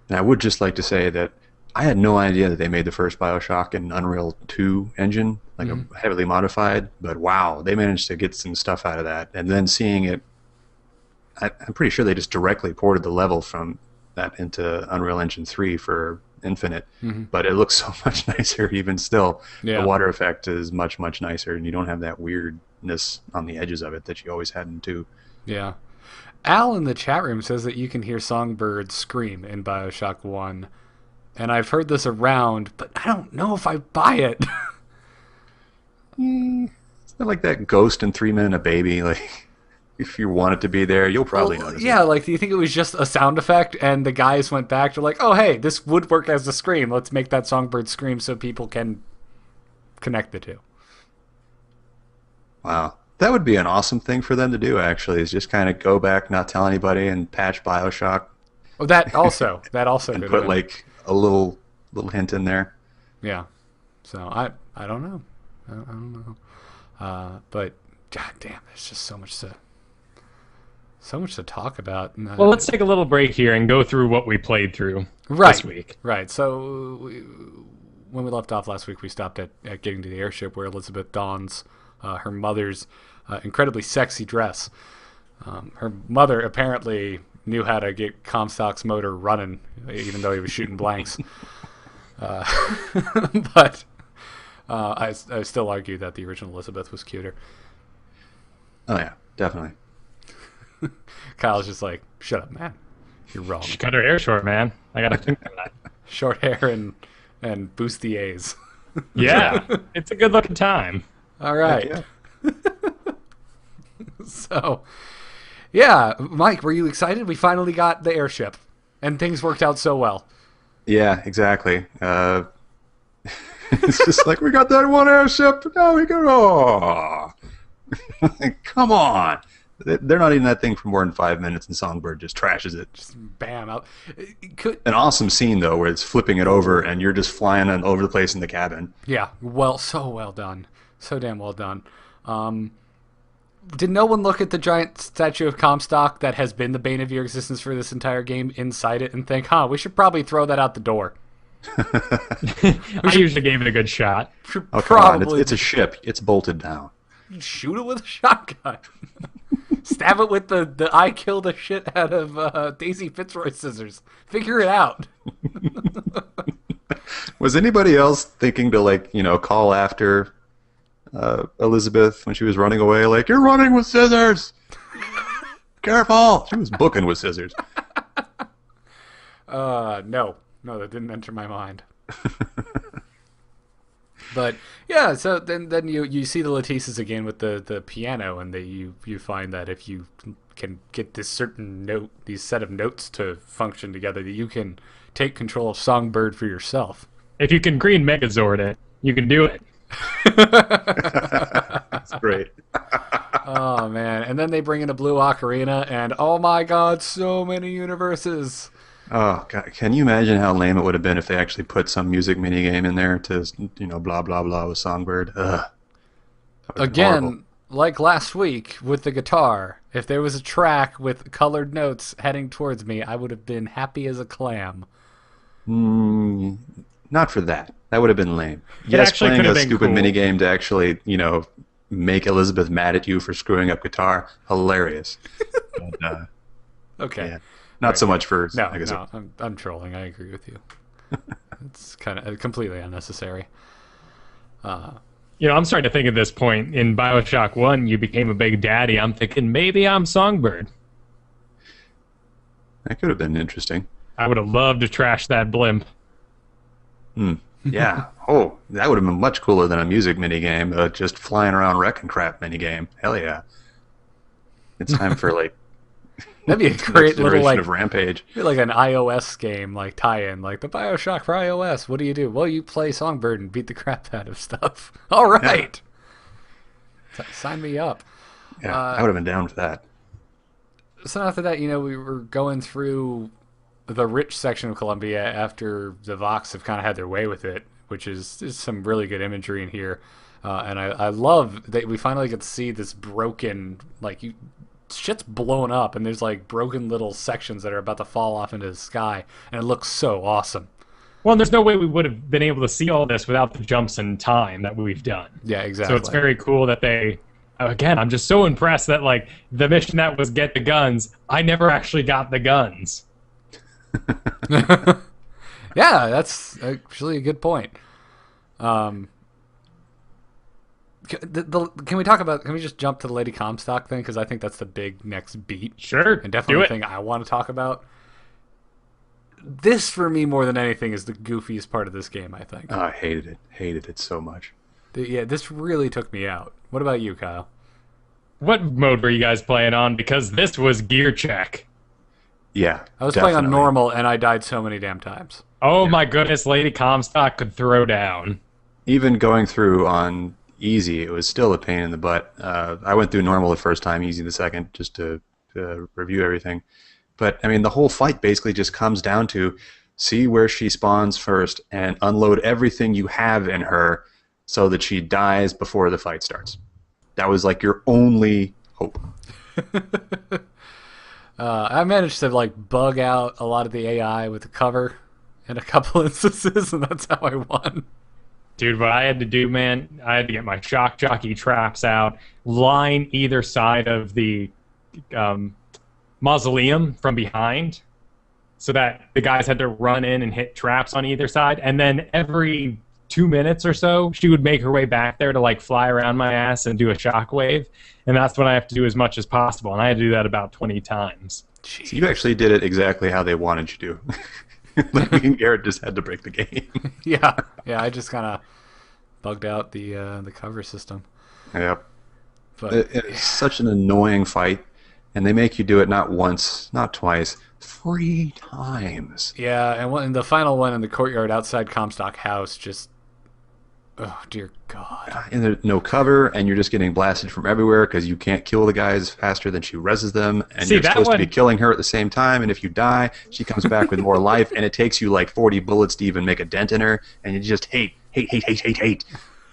And I would just like to say that I had no idea that they made the first BioShock in Unreal 2 engine, like a heavily modified, but wow, they managed to get some stuff out of that. And then seeing it, I'm pretty sure they just directly ported the level from that into Unreal Engine 3 for Infinite, but it looks so much nicer even still. Yeah. The water effect is much, much nicer, and you don't have that weirdness on the edges of it that you always had in 2. Yeah. Al in the chat room says that you can hear Songbird scream in BioShock 1. And I've heard this around, but I don't know if I buy it. It's not like that ghost in 3 Men and a Baby. Like, if you want it to be there, you'll probably notice yeah, it. like, do you think it was just a sound effect and the guys went back to like, oh, hey, this would work as a scream. Let's make that Songbird scream so people can connect the two. Wow. That would be an awesome thing for them to do, actually, is just kind of go back, not tell anybody, and patch BioShock. Oh, that also and put, like, a little hint in there. Yeah. So, I don't know. I don't know. But, god damn, there's just so much to talk about. Well, let's take a little break here and go through what we played through this week. Right. So, when we left off last week, we stopped at getting to the airship where Elizabeth dons her mother's incredibly sexy dress. Her mother apparently knew how to get Comstock's motor running, even though he was shooting blanks. But I still argue that the original Elizabeth was cuter. Oh, yeah, definitely. Kyle's just like, shut up, man. You're wrong. She cut her hair short, man. I gotta think of that. Short hair and bustiers. Yeah, it's a good looking time. All right. Yeah. So, yeah, Mike, were you excited? We finally got the airship, and things worked out so well. Yeah, exactly. It's just like, we got that one airship, now we go. Oh. Come on. They're not even that thing for more than 5 minutes, and Songbird just trashes it. Just bam out. An awesome scene, though, where it's flipping it over, and you're just flying all over the place in the cabin. Yeah, so well done. So damn well done. Did no one look at the giant statue of Comstock that has been the bane of your existence for this entire game inside it and think, we should probably throw that out the door? I usually gave it a good shot. Oh, come on. It's a ship. It's bolted down. Shoot it with a shotgun. Stab it with the I kill the shit out of Daisy Fitzroy scissors. Figure it out. Was anybody else thinking to, call after Elizabeth when she was running away? Like, you're running with scissors! Careful! She was booking with scissors. No, that didn't enter my mind. But yeah, so then you see the Latisses again with the piano, and you find that if you can get this these set of notes to function together, that you can take control of Songbird for yourself. If you can green Megazord it, you can do it. That's great. Oh man! And then they bring in a blue ocarina, and oh my god, so many universes. Oh, God. Can you imagine how lame it would have been if they actually put some music minigame in there to, blah, blah, blah with Songbird? Ugh. Again, like last week with the guitar, if there was a track with colored notes heading towards me, I would have been happy as a clam. Not for that. That would have been lame. Yes, playing a stupid minigame to actually, make Elizabeth mad at you for screwing up guitar, hilarious. But, okay. Yeah. Not so much for... No, I'm trolling. I agree with you. It's kind of completely unnecessary. I'm starting to think at this point, in BioShock 1, you became a big daddy. I'm thinking, maybe I'm Songbird. That could have been interesting. I would have loved to trash that blimp. Yeah. Oh, that would have been much cooler than a music minigame, just flying around wrecking crap minigame. Hell yeah. It's time for, that'd be a great little of Rampage. Like an iOS game, tie-in, like the BioShock for iOS. What do you do? Well, you play Songbird and beat the crap out of stuff. All right, sign me up. Yeah, I would have been down for that. So after that, we were going through the rich section of Columbia after the Vox have kind of had their way with it, which is some really good imagery in here, and I love that we finally get to see this broken shit's blown up, and there's broken little sections that are about to fall off into the sky, and it looks so awesome. Well, there's no way we would have been able to see all this without the jumps in time that we've done. Yeah, exactly. So it's very cool that they... Again, I'm just so impressed that, the mission that was get the guns, I never actually got the guns. Yeah, that's actually a good point. Can we talk about? Can we just jump to the Lady Comstock thing? Because I think that's the big next beat. Sure, and definitely the thing I want to talk about. This, for me, more than anything, is the goofiest part of this game, I think. Oh, I hated it. Hated it so much. Yeah, this really took me out. What about you, Kyle? What mode were you guys playing on? Because this was gear check. Yeah, I was playing on normal, and I died so many damn times. Oh my goodness, Lady Comstock could throw down. Even going through on easy, it was still a pain in the butt. I went through normal the first time, easy the second, just to review everything. But, I mean, the whole fight basically just comes down to see where she spawns first and unload everything you have in her so that she dies before the fight starts. That was, like, your only hope. I managed to, like, bug out a lot of the AI with the cover in a couple instances, and that's how I won. Dude, what I had to do, man, I had to get my shock jockey traps out, line either side of the mausoleum from behind so that the guys had to run in and hit traps on either side, and then every 2 minutes or so she would make her way back there to like fly around my ass and do a shockwave, and that's what I have to do as much as possible, and I had to do that about 20 times. Jeez. So you actually did it exactly how they wanted you to. Like, me and Garrett just had to break the game. Yeah, I just kind of bugged out the cover system. Yep. But it's such an annoying fight. And they make you do it not once, not twice, 3 times. Yeah, and the final one in the courtyard outside Comstock House just... Oh, dear God. And there's no cover, and you're just getting blasted from everywhere because you can't kill the guys faster than she reses them. And you're supposed to be killing her at the same time, and if you die, she comes back with more life, and it takes you like 40 bullets to even make a dent in her, and you just hate.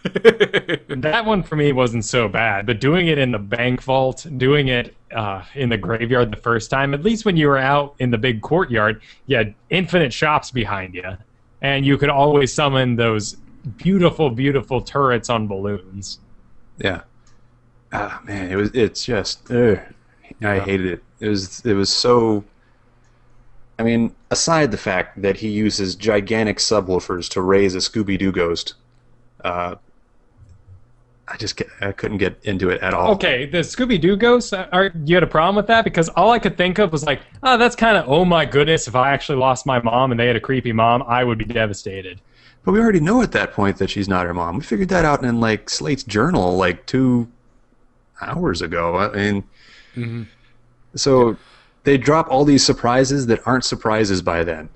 That one for me wasn't so bad, but doing it in the bank vault, doing it in the graveyard the first time, at least when you were out in the big courtyard, you had infinite shops behind you, and you could always summon those beautiful, beautiful turrets on balloons. Yeah. Ah, man, it's just I hated it. It was so. I mean, aside the fact that he uses gigantic subwoofers to raise a Scooby-Doo ghost, I couldn't get into it at all. Okay, the Scooby-Doo ghosts, you had a problem with that? Because all I could think of was like, oh, that's kind of, oh my goodness, if I actually lost my mom and they had a creepy mom, I would be devastated. But we already know at that point that she's not her mom. We figured that out in, like, Slate's journal, like, 2 hours ago. I mean, so they drop all these surprises that aren't surprises by then.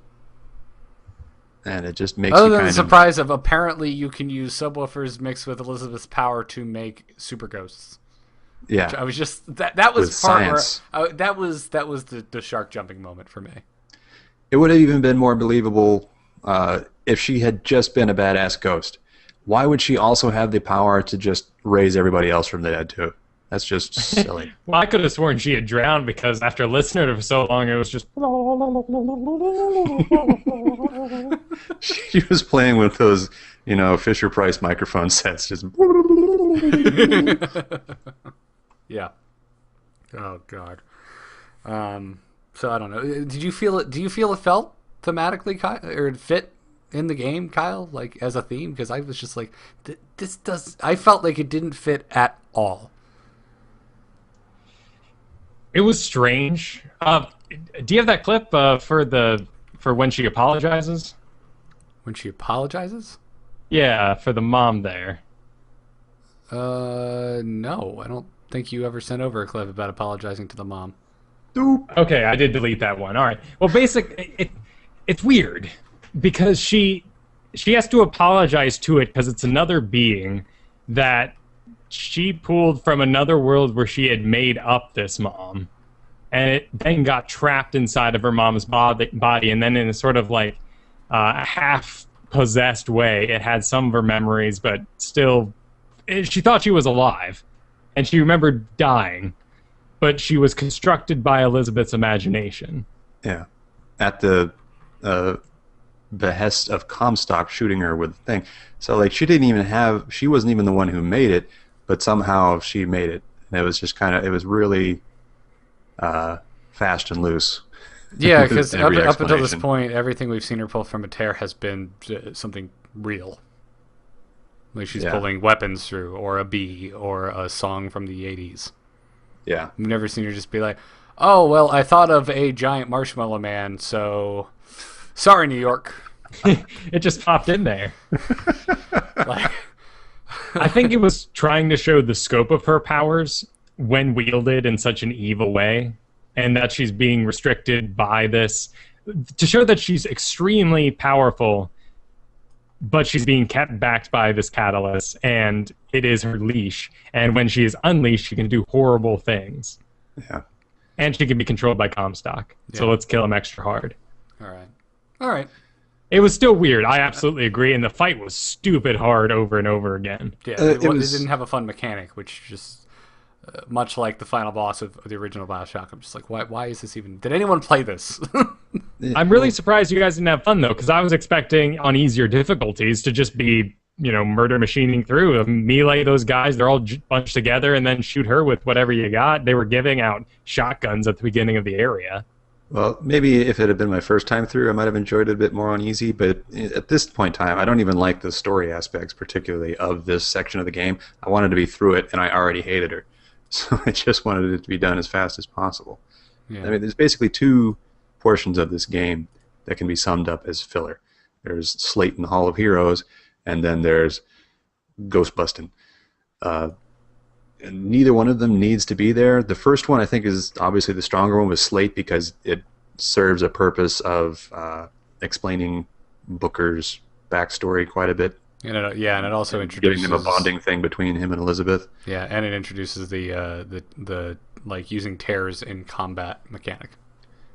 And it just makes Other you than kind the surprise of apparently you can use subwoofers mixed with Elizabeth's power to make super ghosts. Yeah. I was just that was with part science. where that was the shark jumping moment for me. It would have even been more believable if she had just been a badass ghost. Why would she also have the power to just raise everybody else from the dead too? That's just silly. Well, I could have sworn she had drowned because after listening to her for so long, it was just... She was playing with those, Fisher-Price microphone sets. Just... Yeah. Oh, God. So, I don't know. Did you feel it? Do you feel it felt thematically, Kyle, or it fit in the game, Kyle, like as a theme? Because I was just like, this does... I felt like it didn't fit at all. It was strange. Do you have that clip for when she apologizes? When she apologizes? Yeah, for the mom there. No, I don't think you ever sent over a clip about apologizing to the mom. Nope. Okay, I did delete that one. All right. Well, it's weird because she has to apologize to it because it's another being that she pulled from another world where she had made up this mom, and it then got trapped inside of her mom's body, and then in a sort of like a half-possessed way, it had some of her memories, but still, she thought she was alive, and she remembered dying, but she was constructed by Elizabeth's imagination. Yeah. At the behest of Comstock shooting her with the thing. So, like, she wasn't even the one who made it, but somehow she made it. And it was just it was really fast and loose. Yeah, because up until this point, everything we've seen her pull from a tear has been something real. Like she's Yeah. pulling weapons through, or a bee, or a song from the 80s. Yeah. I've never seen her just be like, oh, well, I thought of a giant marshmallow man, so sorry, New York. It just popped in there. Like, I think it was trying to show the scope of her powers when wielded in such an evil way, and that she's being restricted by this, to show that she's extremely powerful, but she's being kept backed by this catalyst, and it is her leash. And when she is unleashed, she can do horrible things. Yeah. And she can be controlled by Comstock. So Yeah. let's kill him extra hard. all right. It was still weird. I absolutely agree. And the fight was stupid hard over and over again. Yeah, it it was- didn't have a fun mechanic, which just, much like the final boss of the original BioShock, I'm just like, why is this even... Did anyone play this? I'm really surprised you guys didn't have fun, though, because I was expecting on easier difficulties to just be, murder machining through. Melee those guys, they're all bunched together, and then shoot her with whatever you got. They were giving out shotguns at the beginning of the area. Well, maybe if it had been my first time through, I might have enjoyed it a bit more on easy, but at this point in time, I don't even like the story aspects, particularly of this section of the game. I wanted to be through it, and I already hated her. So I just wanted it to be done as fast as possible. Yeah. I mean, there's basically two portions of this game that can be summed up as filler. There's Slate and the Hall of Heroes, and then there's Ghost Bustin'. And neither one of them needs to be there. The first one, I think, is obviously the stronger one with Slate because it serves a purpose of explaining Booker's backstory quite a bit. And it also Giving introduces... them a bonding thing between him and Elizabeth. Yeah, and it introduces the like using tears in combat mechanic.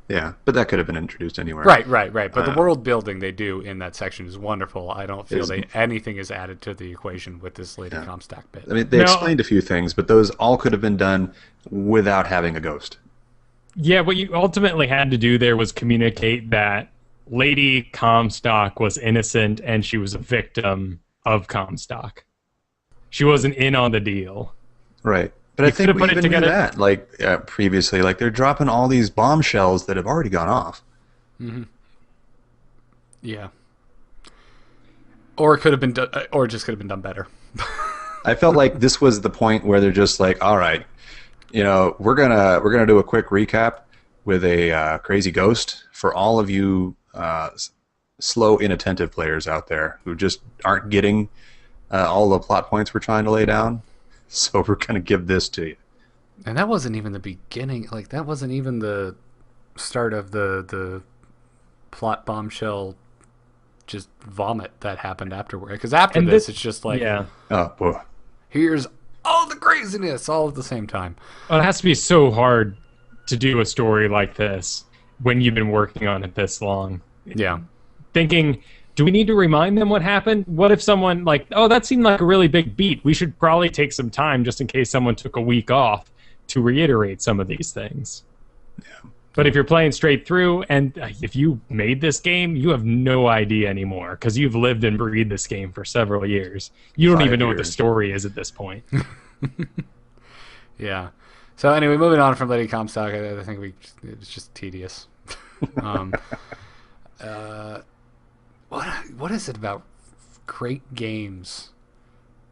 Yeah, but that could have been introduced anywhere. Right. But the world building they do in that section is wonderful. I don't feel Is- anything is added to the equation with this Lady Comstock bit. I mean, they No. explained a few things, but those all could have been done without having a ghost. Yeah, what you ultimately had to do there was communicate that Lady Comstock was innocent and she was a victim of Comstock. She wasn't in on the deal. Right. But I You think could've we put it even knew together- that, like previously. Like they're dropping all these bombshells that have already gone off. Yeah. Or it could have been or it just could have been done better. I felt like this was the point where they're just like, all right, we're gonna do a quick recap with a crazy ghost for all of you slow, inattentive players out there who just aren't getting all the plot points we're trying to lay down. So we're gonna give this to you. And that wasn't even the beginning. Like that wasn't even the start of the plot bombshell just vomit that happened afterward. Because after And this, this- it's just like, Yeah. Oh, boy. here's all the craziness all at the same time. Well, it has to be so hard to do a story like this when you've been working on it this long. Yeah. Thinking, do we need to remind them what happened? What if someone like, oh, that seemed like a really big beat. We should probably take some time just in case someone took a week off to reiterate some of these things. Yeah. But if you're playing straight through, and if you made this game, you have no idea anymore because you've lived and breathed this game for several years. You don't 5 even know what the years. story is at this point. Yeah. So anyway, moving on from Lady Comstock, I think it's just tedious. What is it about great games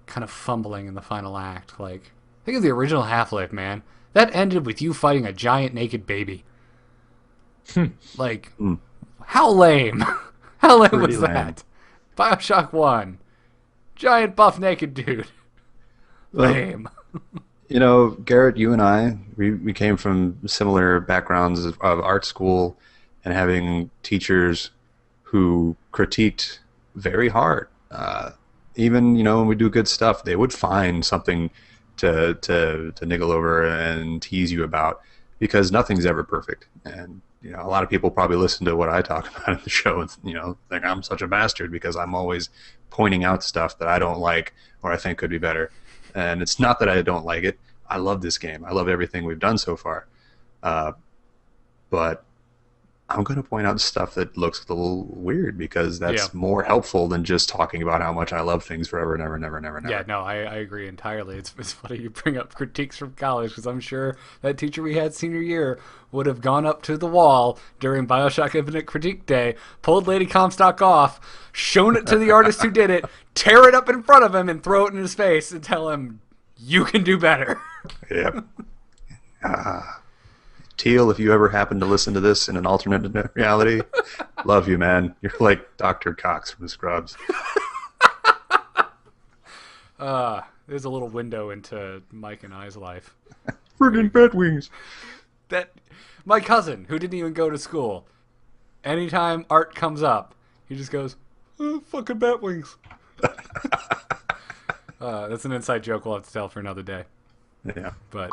kind of fumbling in the final act? Like, think of the original Half-Life, man. That ended with you fighting a giant naked baby. Like, how lame. How lame Pretty was lame. that? BioShock 1. Giant buff naked dude. Well, Lame. Garrett, you and I, we came from similar backgrounds of art school and having teachers who critiqued very hard. Even, when we do good stuff, they would find something to niggle over and tease you about because nothing's ever perfect. And, a lot of people probably listen to what I talk about in the show and, think I'm such a bastard because I'm always pointing out stuff that I don't like or I think could be better. And it's not that I don't like it. I love this game. I love everything we've done so far. But I'm going to point out stuff that looks a little weird because Yeah. that's more helpful than just talking about how much I love things forever and ever, never, never, Yeah, never. no, I agree entirely. It's funny you bring up critiques from college because I'm sure that teacher we had senior year would have gone up to the wall during BioShock Infinite Critique Day, pulled Lady Comstock off, shown it to the artist who did it, tear it up in front of him, and throw it in his face and tell him, "You can do better." Yep. Teal, if you ever happen to listen to this in an alternate reality, love you, man. You're like Dr. Cox from Scrubs. There's a little window into Mike and I's life. Friggin' Batwings. That my cousin, who didn't even go to school, anytime art comes up, he just goes, oh, "Fucking Batwings." That's an inside joke we'll have to tell for another day. Yeah. But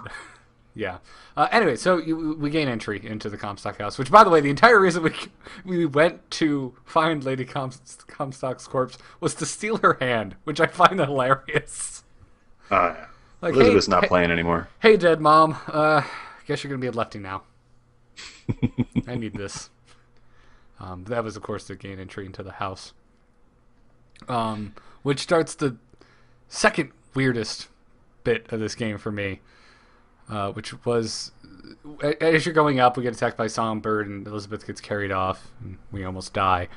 yeah. Anyway, so we gain entry into the Comstock house, which, by the way, the entire reason we went to find Lady Comstock's corpse was to steal her hand, which I find hilarious. Yeah. Like, Elizabeth's not playing anymore. Hey, dead mom. Guess you're gonna be a lefty now. I need this. That was, of course, the gain entry into the house. Which starts the second weirdest bit of this game for me. Which was, as you're going up, we get attacked by Songbird, and Elizabeth gets carried off, and we almost die.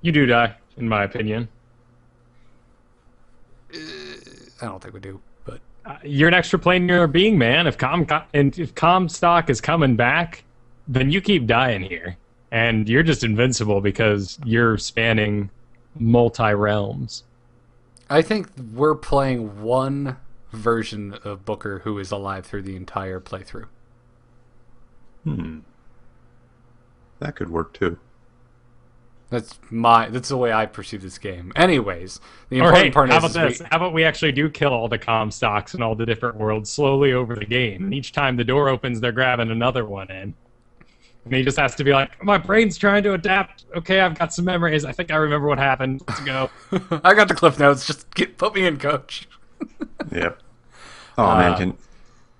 You do die, in my opinion. I don't think we do, but You're an extraplanar being, man. If Comstock is coming back, then you keep dying here. And you're just invincible because you're spanning multi-realms. I think we're playing one version of Booker who is alive through the entire playthrough. That could work too. That's the way I perceive this game. Anyways, the Or important hey, part how is about this? How about we actually do kill all the Comstocks in all the different worlds slowly over the game? And each time the door opens, they're grabbing another one in. And he just has to be like, my brain's trying to adapt. Okay, I've got some memories. I think I remember what happened. Let's go. I got the cliff notes. Just put me in, coach. Yep. Oh, man.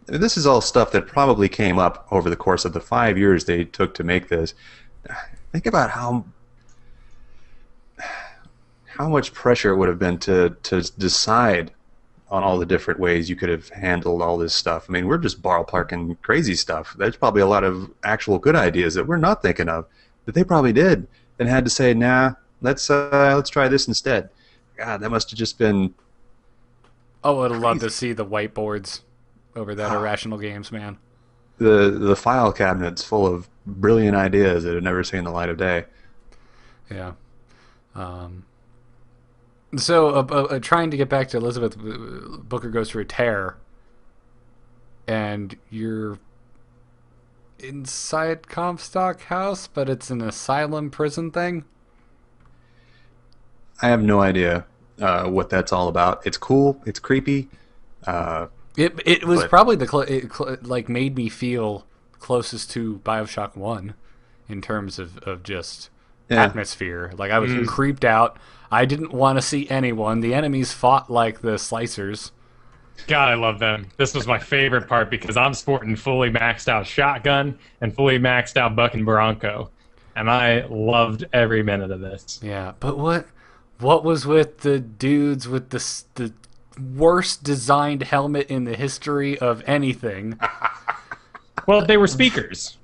This is all stuff that probably came up over the course of the 5 years they took to make this. Think about how much pressure it would have been to decide on all the different ways you could have handled all this stuff. I mean, we're just ballparking crazy stuff. There's probably a lot of actual good ideas that we're not thinking of that they probably did and had to say, nah, let's try this instead. God, that must have just been... Oh, I'd love to see the whiteboards over that Irrational Games, man. The file cabinet's full of brilliant ideas that have never seen the light of day. Yeah. So, trying to get back to Elizabeth, Booker goes through a tear, and you're inside Comstock House, but it's an asylum prison thing. I have no idea what that's all about. It's cool. It's creepy. It was probably like made me feel closest to BioShock 1 in terms of just atmosphere. Like, I was creeped out. I didn't want to see anyone. The enemies fought like the slicers. God, I love them. This was my favorite part because I'm sporting fully maxed out shotgun and fully maxed out Buck and Bronco. And I loved every minute of this. Yeah, but what was with the dudes with the worst designed helmet in the history of anything? Well, they were speakers.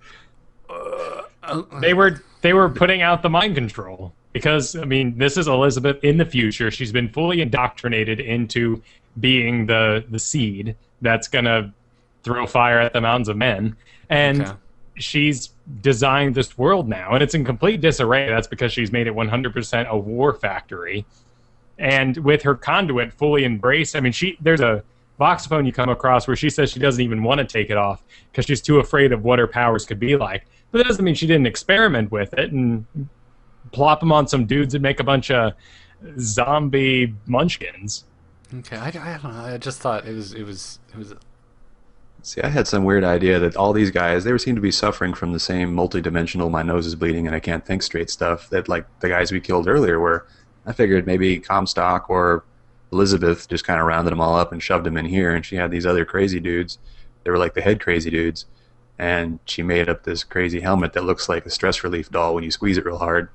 They were putting out the mind control. Because, I mean, this is Elizabeth in the future. She's been fully indoctrinated into being the seed that's going to throw fire at the mountains of men. And she's designed this world now. And it's in complete disarray. That's because she's made it 100% a war factory. And with her conduit fully embraced, I mean, there's a voxophone you come across where she says she doesn't even want to take it off because she's too afraid of what her powers could be like. But that doesn't mean she didn't experiment with it and plop them on some dudes and make a bunch of zombie munchkins. Okay, I don't know. I just thought it was. See, I had some weird idea that all these guys, they seem to be suffering from the same multi-dimensional my nose is bleeding and I can't think straight stuff that, like, the guys we killed earlier were. I figured maybe Comstock or Elizabeth just kind of rounded them all up and shoved them in here, and she had these other crazy dudes. They were like the head crazy dudes. and she made up this crazy helmet that looks like a stress relief doll when you squeeze it real hard.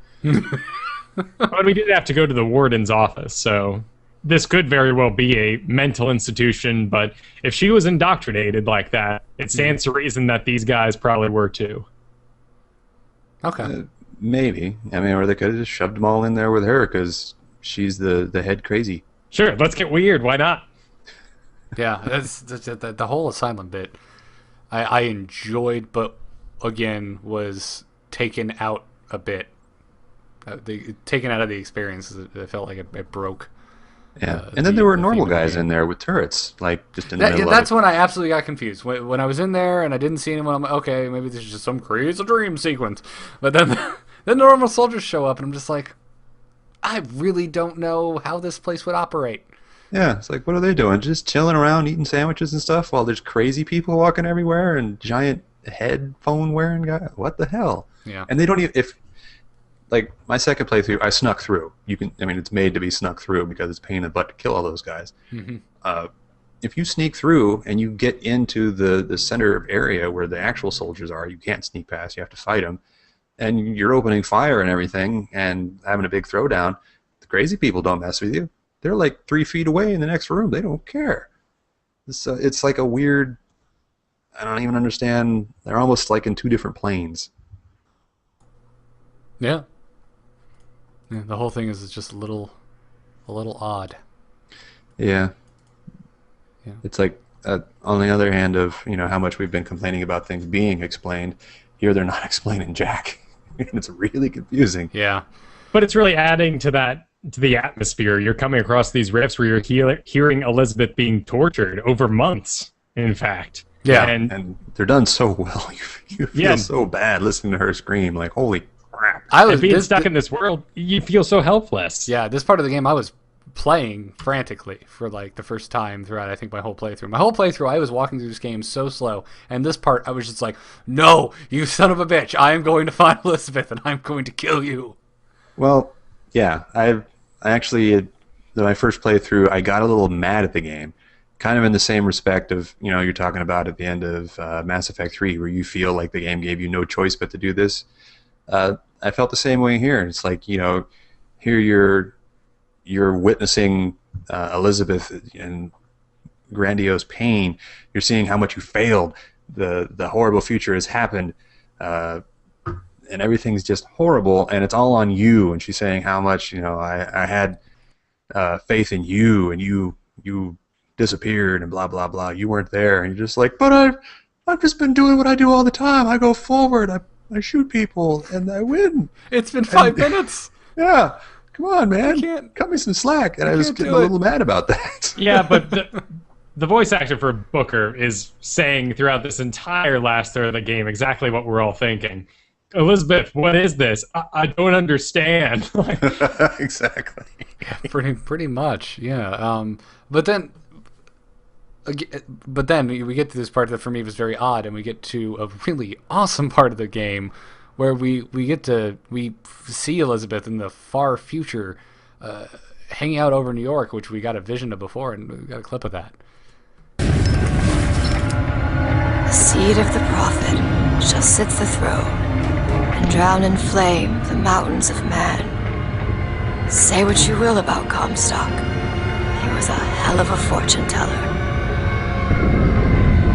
But we did have to go to the warden's office, so this could very well be a mental institution, but if she was indoctrinated like that, it stands to reason that these guys probably were too. Okay. Maybe. I mean, or they could have just shoved them all in there with her because she's the head crazy. Sure, let's get weird. Why not? Yeah, that's the whole asylum bit. I enjoyed, but again was taken out a bit. Taken out of the experience. It felt like it broke. Yeah, and then there were normal guys in there with turrets, like just in the middle. That's when I absolutely got confused. When I was in there and I didn't see anyone, I'm like, okay, maybe this is just some crazy dream sequence. But then the normal soldiers show up, and I'm just like, I really don't know how this place would operate. Yeah, it's like, what are they doing? Just chilling around, eating sandwiches and stuff, while there's crazy people walking everywhere and giant headphone wearing guys. What the hell? Yeah. And they don't even like my second playthrough, I snuck through. It's made to be snuck through because it's a pain in the butt to kill all those guys. Mm-hmm. If you sneak through and you get into the center area where the actual soldiers are, you can't sneak past. You have to fight them, and you're opening fire and everything and having a big throwdown. The crazy people don't mess with you. They're like 3 feet away in the next room. They don't care. So it's like a weird. I don't even understand. They're almost like in two different planes. Yeah. Yeah, the whole thing is just a little odd. Yeah. Yeah. It's like on the other hand of how much we've been complaining about things being explained, here they're not explaining jack. And it's really confusing. Yeah. But it's really adding to the atmosphere. You're coming across these riffs where you're hearing Elizabeth being tortured over months, in fact. Yeah. And they're done so well. You feel so bad listening to her scream, like, holy crap. And being stuck in this world, you feel so helpless. Yeah, this part of the game I was playing frantically for like the first time throughout, I think, my whole playthrough. My whole playthrough, I was walking through this game so slow, and this part, I was just like, no, you son of a bitch, I am going to find Elizabeth, and I'm going to kill you. Well, yeah, I actually, my first playthrough, I got a little mad at the game, kind of in the same respect of, you're talking about at the end of Mass Effect 3, where you feel like the game gave you no choice but to do this. I felt the same way here. It's like, here you're witnessing Elizabeth in grandiose pain. You're seeing how much you failed. The horrible future has happened, and everything's just horrible, and it's all on you. And she's saying how much I had faith in you, and you disappeared, and blah blah blah. You weren't there, and you're just like, but I've just been doing what I do all the time. I go forward. I shoot people, and I win. It's been 5 minutes. Yeah. Come on, man. Cut me some slack. And I was getting a little mad about that. Yeah, but the voice actor for Booker is saying throughout this entire last third of the game exactly what we're all thinking. Elizabeth, what is this? I don't understand. Exactly. Yeah, pretty much, yeah. But then we get to this part that for me was very odd, and we get to a really awesome part of the game where we see Elizabeth in the far future hanging out over New York, which we got a vision of before, and we got a clip of that. The seed of the prophet shall sit the throne and drown in flame the mountains of man. Say what you will about Comstock. He was a hell of a fortune teller.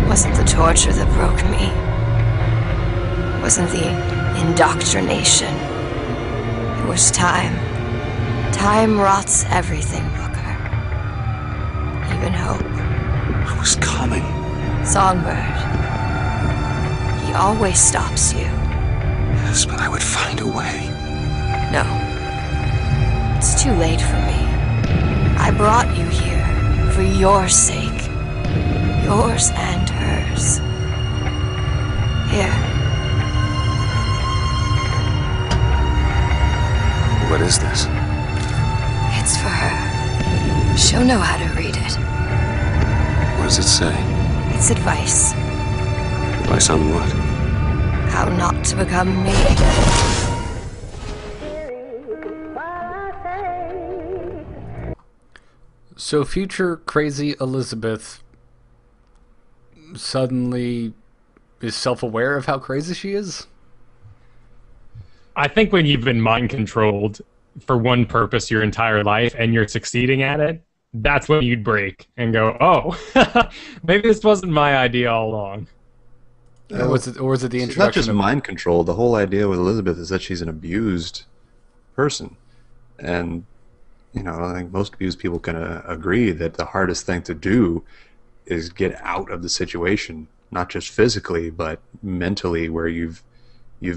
Wasn't the torture that broke me. Wasn't the indoctrination. It was time. Time rots everything, Booker. Even hope. I was coming. Songbird. He always stops you. Yes, but I would find a way. No. It's too late for me. I brought you here for your sake. Yours and hers. Here. What is this? It's for her. She'll know how to read it. What does it say? It's advice. Advice on what? How not to become me. So future crazy Elizabeth suddenly is self-aware of how crazy she is. I think when you've been mind controlled for one purpose your entire life and you're succeeding at it, that's when you'd break and go, oh, maybe this wasn't my idea all along. Or was it the She's introduction not just of mind control. The whole idea with Elizabeth is that she's an abused person. And, I think most abused people can agree that the hardest thing to do is get out of the situation, not just physically, but mentally, where you've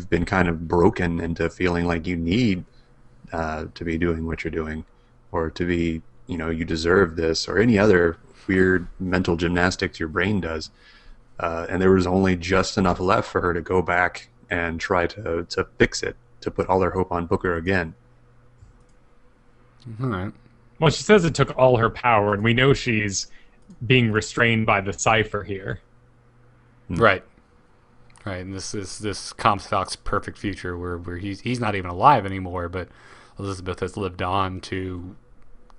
been kind of broken into feeling like you need to be doing what you're doing, or to be, you deserve this, or any other weird mental gymnastics your brain does. And there was only just enough left for her to go back and try to fix it, to put all her hope on Booker again. All right. Well, she says it took all her power, and we know she's being restrained by the cipher here. Right. And this is Comstock's perfect future, where he's not even alive anymore, but Elizabeth has lived on to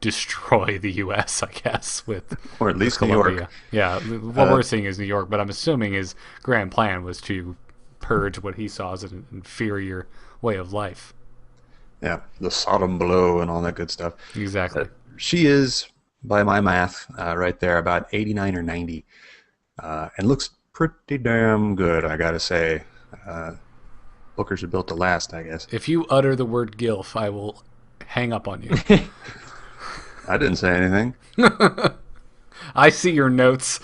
destroy the U.S., I guess, with or at least New Columbia. York. Yeah, what we're seeing is New York, but I'm assuming his grand plan was to purge what he saw as an inferior way of life. Yeah, the Sodom blow and all that good stuff. Exactly. She is, by my math, right there, about 89 or 90, and looks pretty damn good, I gotta say. Bookers are built to last, I guess. If you utter the word GILF, I will hang up on you. I didn't say anything. I see your notes.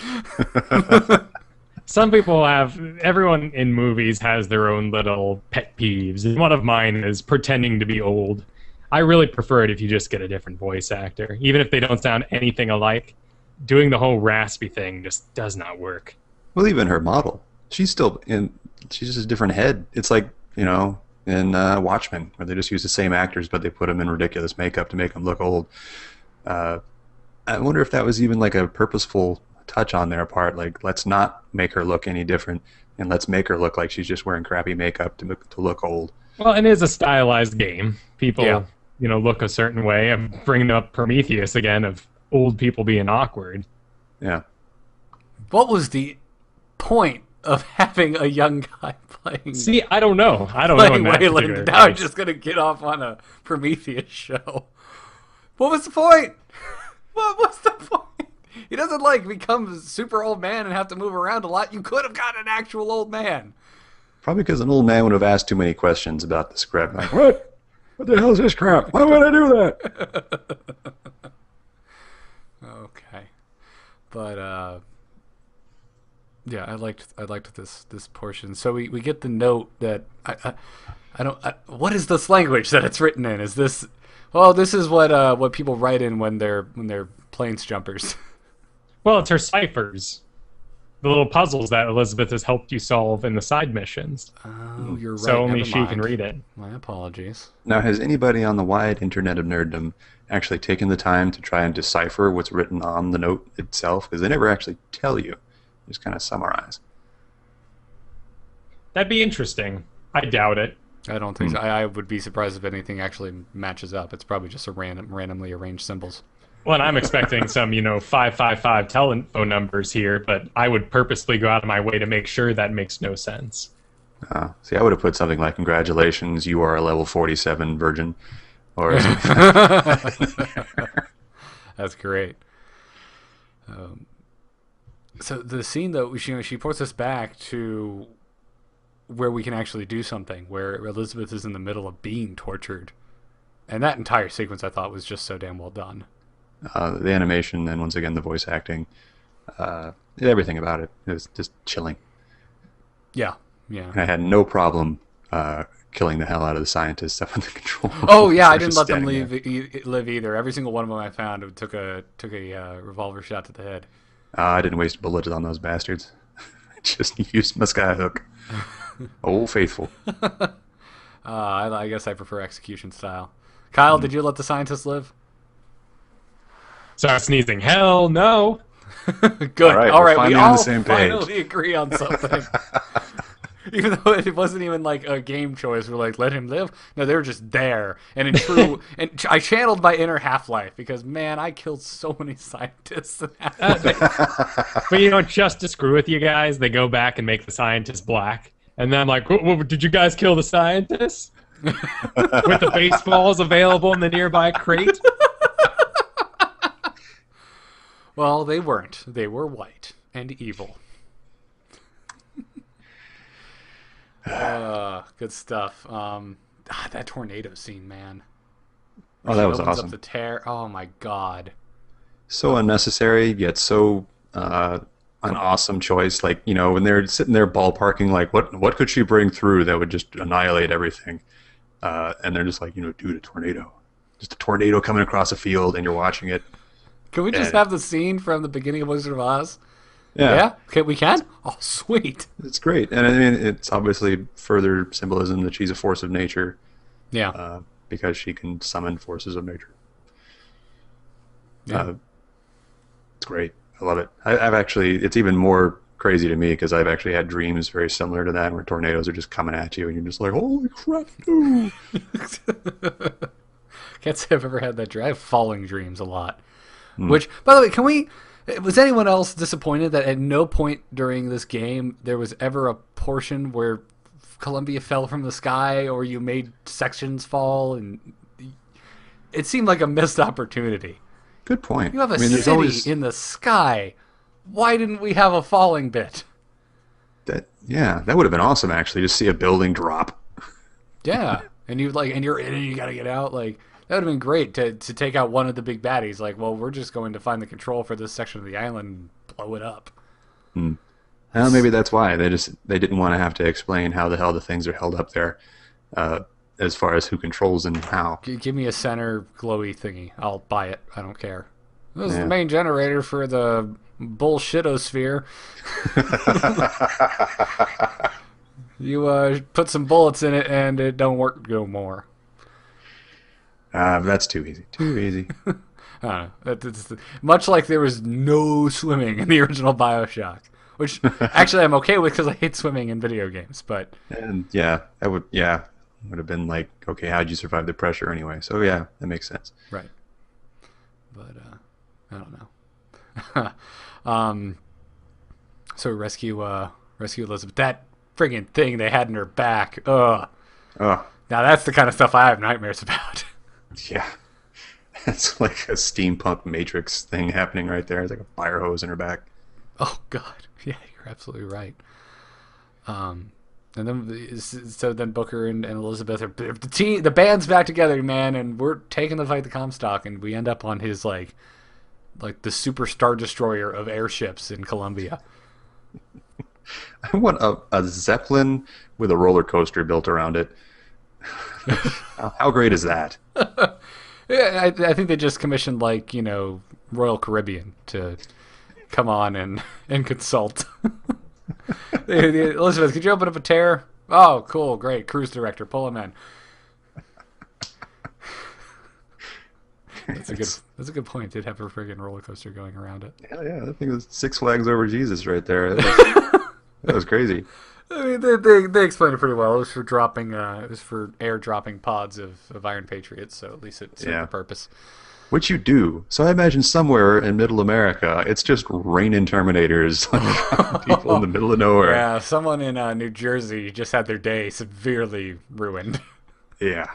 Some people everyone in movies has their own little pet peeves, and one of mine is pretending to be old. I really prefer it if you just get a different voice actor. Even if they don't sound anything alike, doing the whole raspy thing just does not work. Well, even her model, she's just a different head. It's like, in Watchmen, where they just use the same actors, but they put them in ridiculous makeup to make them look old. I wonder if that was even like a purposeful touch on their part, like, let's not make her look any different, and let's make her look like she's just wearing crappy makeup to look old. Well, it is a stylized game. People, look a certain way. I'm bringing up Prometheus again, of old people being awkward. Yeah. What was the point of having a young guy playing? See, I don't know. I don't know in that particular Wayland. Now I'm case. just gonna get off on a Prometheus show. What was the point? What was the point? He doesn't become a super old man and have to move around a lot. You could have got an actual old man. Probably because an old man would have asked too many questions about the script. Like, what? What the hell is this crap? Why would I do that? Okay, but yeah, I liked this portion. So we get the note that I don't. What is this language that it's written in? Is this? Well, this is what people write in when they're planes jumpers. Well, it's her ciphers. The little puzzles that Elizabeth has helped you solve in the side missions. Oh, you're right. So only Never she can mind. read it. My apologies. Now, has anybody on the wide internet of nerddom actually taken the time to try and decipher what's written on the note itself? Because they never actually tell you. They just kind of summarize. That'd be interesting. I doubt it. I don't think so. I would be surprised if anything actually matches up. It's probably just a randomly arranged symbols. Well, and I'm expecting some, 555 telephone numbers here, but I would purposely go out of my way to make sure that makes no sense. See, I would have put something like, congratulations, you are a level 47 virgin. Or something. That's great. So the scene, though, she puts us back to where we can actually do something, where Elizabeth is in the middle of being tortured. And that entire sequence, I thought, was just so damn well done. The animation and, once again, the voice acting. Everything about it was just chilling. Yeah. I had no problem killing the hell out of the scientists up in the control room. Oh yeah, I didn't let them standing live either. Every single one of them I found took a revolver shot to the head. I didn't waste bullets on those bastards. I just used my skyhook. Old faithful. I guess I prefer execution style. Kyle, did you let the scientists live? Start sneezing. Hell no. Good. All right, we're we finally on all the same page. finally agree on something. Even though it wasn't even like a game choice, we're like, let him live. No, they were just there. And in true, and I channeled my inner Half-Life because man, I killed so many scientists. But just to screw with you guys, they go back and make the scientists black. And then I'm like, did you guys kill the scientists? With the baseballs available in the nearby crate? Well, they weren't. They were white and evil. Good stuff. That tornado scene, man. Oh, that was opens awesome. Up the tear. Oh my god. So unnecessary, yet so an awesome choice. Like, when they're sitting there ballparking, like, what could she bring through that would just annihilate everything? And they're just like, dude, a tornado. Just a tornado coming across a field, and you're watching it. Can we just have the scene from the beginning of Wizard of Oz? Yeah. Okay, we can? Oh, sweet. It's great. And I mean, it's obviously further symbolism that she's a force of nature. Yeah. Because she can summon forces of nature. Yeah. It's great. I love it. I've actually, it's even more crazy to me because I've actually had dreams very similar to that where tornadoes are just coming at you and you're just like, holy crap, no. Can't say I've ever had that dream. I have falling dreams a lot. Which, by the way, was anyone else disappointed that at no point during this game there was ever a portion where Columbia fell from the sky or you made sections fall? And it seemed like a missed opportunity. Good point. You have a city in the sky. Why didn't we have a falling bit? That would have been awesome actually, to see a building drop. Yeah, and you're in and you gotta get out. Like, that would have been great to take out one of the big baddies. Like, well, we're just going to find the control for this section of the island and blow it up. Well, maybe that's why they didn't want to have to explain how the hell the things are held up there, as far as who controls and how. Give me a center glowy thingy. I'll buy it. I don't care. This is the main generator for the bullshitosphere. You put some bullets in it and it don't work no more. That's too easy. Too easy. I don't know. Much like there was no swimming in the original BioShock, which actually I'm okay with because I hate swimming in video games. But that would have been like, okay, how'd you survive the pressure anyway? So yeah, that makes sense. Right. But I don't know. So rescue Elizabeth. That friggin' thing they had in her back. Ugh. Oh. Now that's the kind of stuff I have nightmares about. Yeah. It's like a steampunk Matrix thing happening right there. It's like a fire hose in her back. Oh God. Yeah, you're absolutely right. And then Booker and Elizabeth are the band's back together, man, and we're taking the fight to Comstock, and we end up on his like the super star destroyer of airships in Columbia. I want a Zeppelin with a roller coaster built around it. How great is that? Yeah, I think they just commissioned Royal Caribbean to come on and consult. Elizabeth, could you open up a tear? Oh, cool, great. Cruise director, pull him in. That's a good point. They'd have a friggin' roller coaster going around it. Yeah. I think it was Six Flags Over Jesus right there. That was crazy. I mean, they explained it pretty well. It was for dropping. It was for air dropping pods of Iron Patriots. So at least it served the purpose. Which you do. So I imagine somewhere in Middle America, it's just raining Terminators on people in the middle of nowhere. Yeah, someone in New Jersey just had their day severely ruined. Yeah.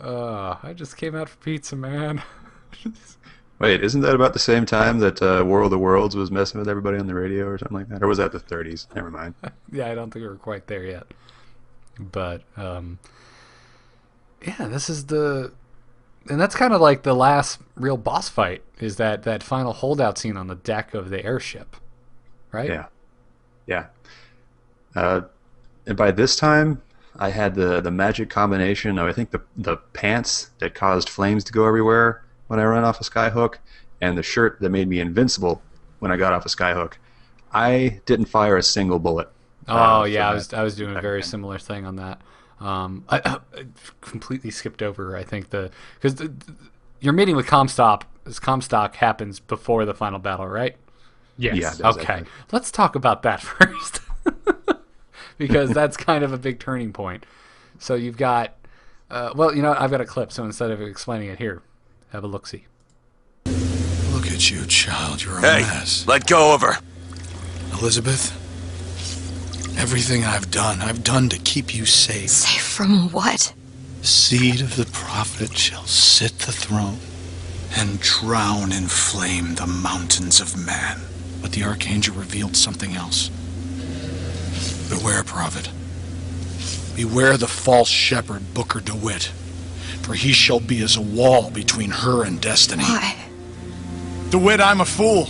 I just came out for pizza, man. Wait, isn't that about the same time that War of the Worlds was messing with everybody on the radio or something like that? Or was that the 30s? Never mind. Yeah, I don't think we're quite there yet. But, this is and that's kind of like the last real boss fight, is that final holdout scene on the deck of the airship, right? Yeah. And by this time, I had the magic combination of, I think, the pants that caused flames to go everywhere when I ran off a skyhook, and the shirt that made me invincible when I got off a skyhook. I didn't fire a single bullet. I was doing a very similar thing on that. I completely skipped over, I think, because your meeting with Comstock happens before the final battle, right? Yes. Yeah, okay. Let's talk about that first. because that's kind of a big turning point. So you've got, well, you know what? I've got a clip, so instead of explaining it here, have a look-see. Look at you, child. You're a mess. Let go of her. Elizabeth, everything I've done to keep you safe. Safe from what? The seed of the prophet shall sit the throne and drown in flame the mountains of man. But the archangel revealed something else. Beware, prophet. Beware the false shepherd, Booker DeWitt, for he shall be as a wall between her and destiny. Why? DeWitt, I'm a fool.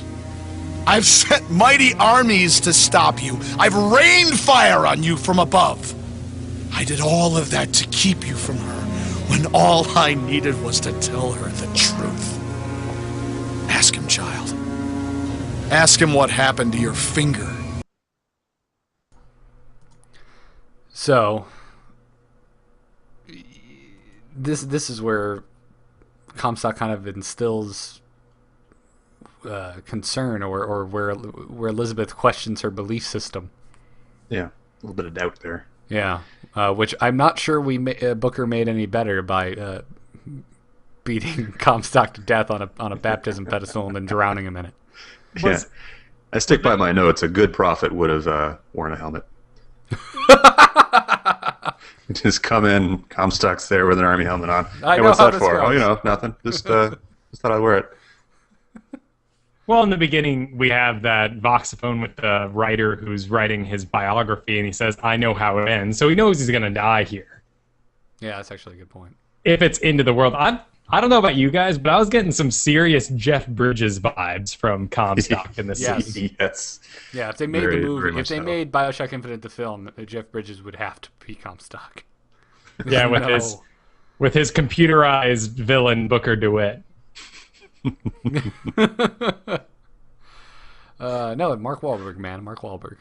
I've sent mighty armies to stop you. I've rained fire on you from above. I did all of that to keep you from her, when all I needed was to tell her the truth. Ask him, child. Ask him what happened to your finger. So, this is where Comstock kind of instills concern, or where Elizabeth questions her belief system. Yeah, a little bit of doubt there. Yeah, which I'm not sure Booker made any better by beating Comstock to death on a baptism pedestal and then drowning him in it. Yeah, I stick by my notes. A good prophet would have worn a helmet. Just come in, Comstock's there with an army helmet on. I hey, know what's how that this for? goes. Oh, you know, nothing. Just thought I'd wear it. Well, in the beginning, we have that voxophone with the writer who's writing his biography, and he says, I know how it ends. So he knows he's going to die here. Yeah, that's actually a good point. If it's into the world. I don't know about you guys, but I was getting some serious Jeff Bridges vibes from Comstock in this Yes. scene. Yes. Yeah, if they made Very, the very movie, much if they so. made BioShock Infinite the film, Jeff Bridges would have to be Comstock. Yeah, with No. his computerized villain Booker DeWitt. No, Mark Wahlberg, man. Mark Wahlberg.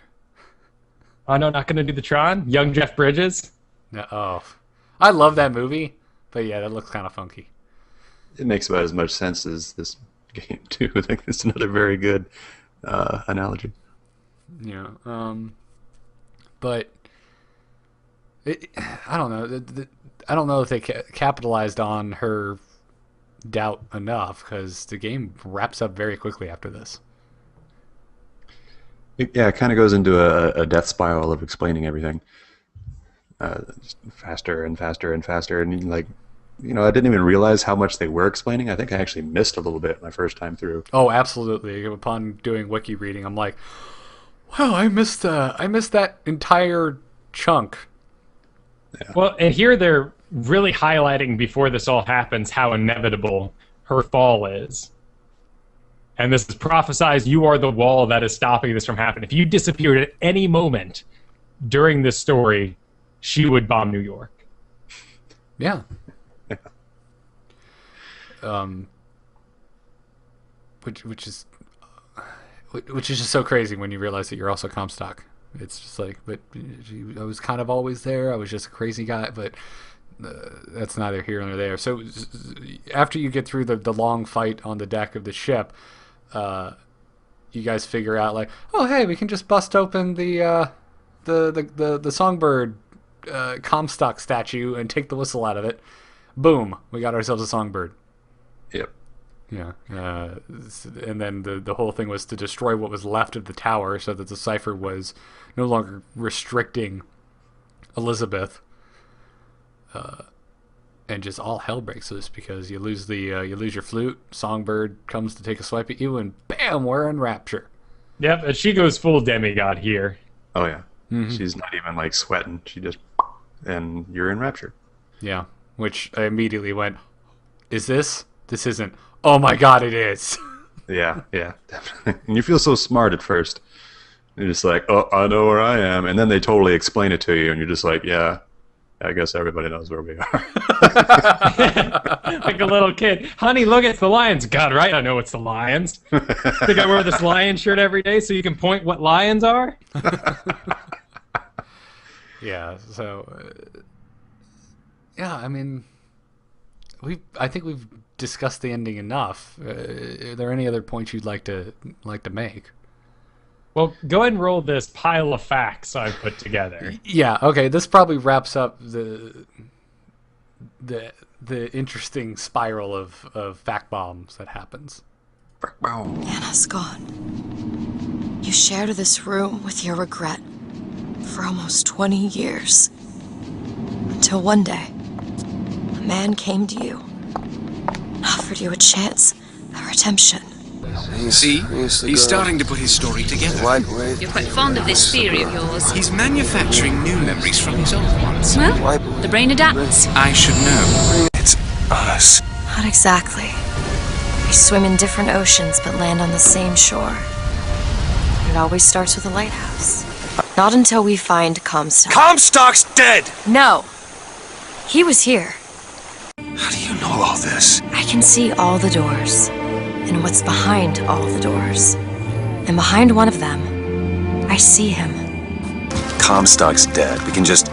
Oh no, not going to do the Tron? Young Jeff Bridges? No, oh. I love that movie, but yeah, that looks kind of funky. It makes about as much sense as this game, too. I think it's another very good analogy. Yeah. But I don't know. I don't know if they capitalized on her doubt enough, because the game wraps up very quickly after this. It kind of goes into a death spiral of explaining everything. Just faster and faster and faster. And, like, you know, I didn't even realize how much they were explaining. I think I actually missed a little bit my first time through. Oh, absolutely. Upon doing wiki reading, I'm like, wow, I missed that entire chunk. Yeah. Well, and here they're really highlighting before this all happens how inevitable her fall is. And this is prophesized, you are the wall that is stopping this from happening. If you disappeared at any moment during this story, she would bomb New York. Yeah. Which is just so crazy when you realize that you're also Comstock. It's just like, but I was kind of always there. I was just a crazy guy, but that's neither here nor there. So after you get through the long fight on the deck of the ship, you guys figure out, like, oh hey, we can just bust open the Songbird Comstock statue and take the whistle out of it. Boom, we got ourselves a Songbird. Yep. Yeah, and then the whole thing was to destroy what was left of the tower, so that the cipher was no longer restricting Elizabeth, and just all hell breaks loose because you lose your flute. Songbird comes to take a swipe at you, and bam, we're in rapture. Yep, and she goes full demigod here. Oh, yeah. Mm-hmm. She's not even, like, sweating. She just... And you're in rapture. Yeah, which I immediately went, is this? This isn't. Oh my god, it is. Yeah, definitely. And you feel so smart at first. You're just like, oh, I know where I am. And then they totally explain it to you, and you're just like, yeah, I guess everybody knows where we are. Like a little kid. Honey, look, it's the lions. God, right, I know it's the lions. Think I wear this lion shirt every day so you can point what lions are? Yeah, so... yeah, I mean... I think we've discussed the ending enough. Are there any other points you'd like to make? Well, go ahead and roll this pile of facts I've put together. Yeah, okay, this probably wraps up the interesting spiral of fact bombs that happens. Anna's gone. You shared this room with your regret for almost 20 years. Until one day, a man came to you and offered you a chance at redemption. See? He's starting to put his story together. You're quite fond of this theory of yours. He's manufacturing new memories from his old ones. Well, the brain adapts. I should know. It's us. Not exactly. We swim in different oceans but land on the same shore. It always starts with a lighthouse. Not until we find Comstock. Comstock's dead! No! He was here. How do you know all this? I can see all the doors, and what's behind all the doors. And behind one of them, I see him. Comstock's dead. We can just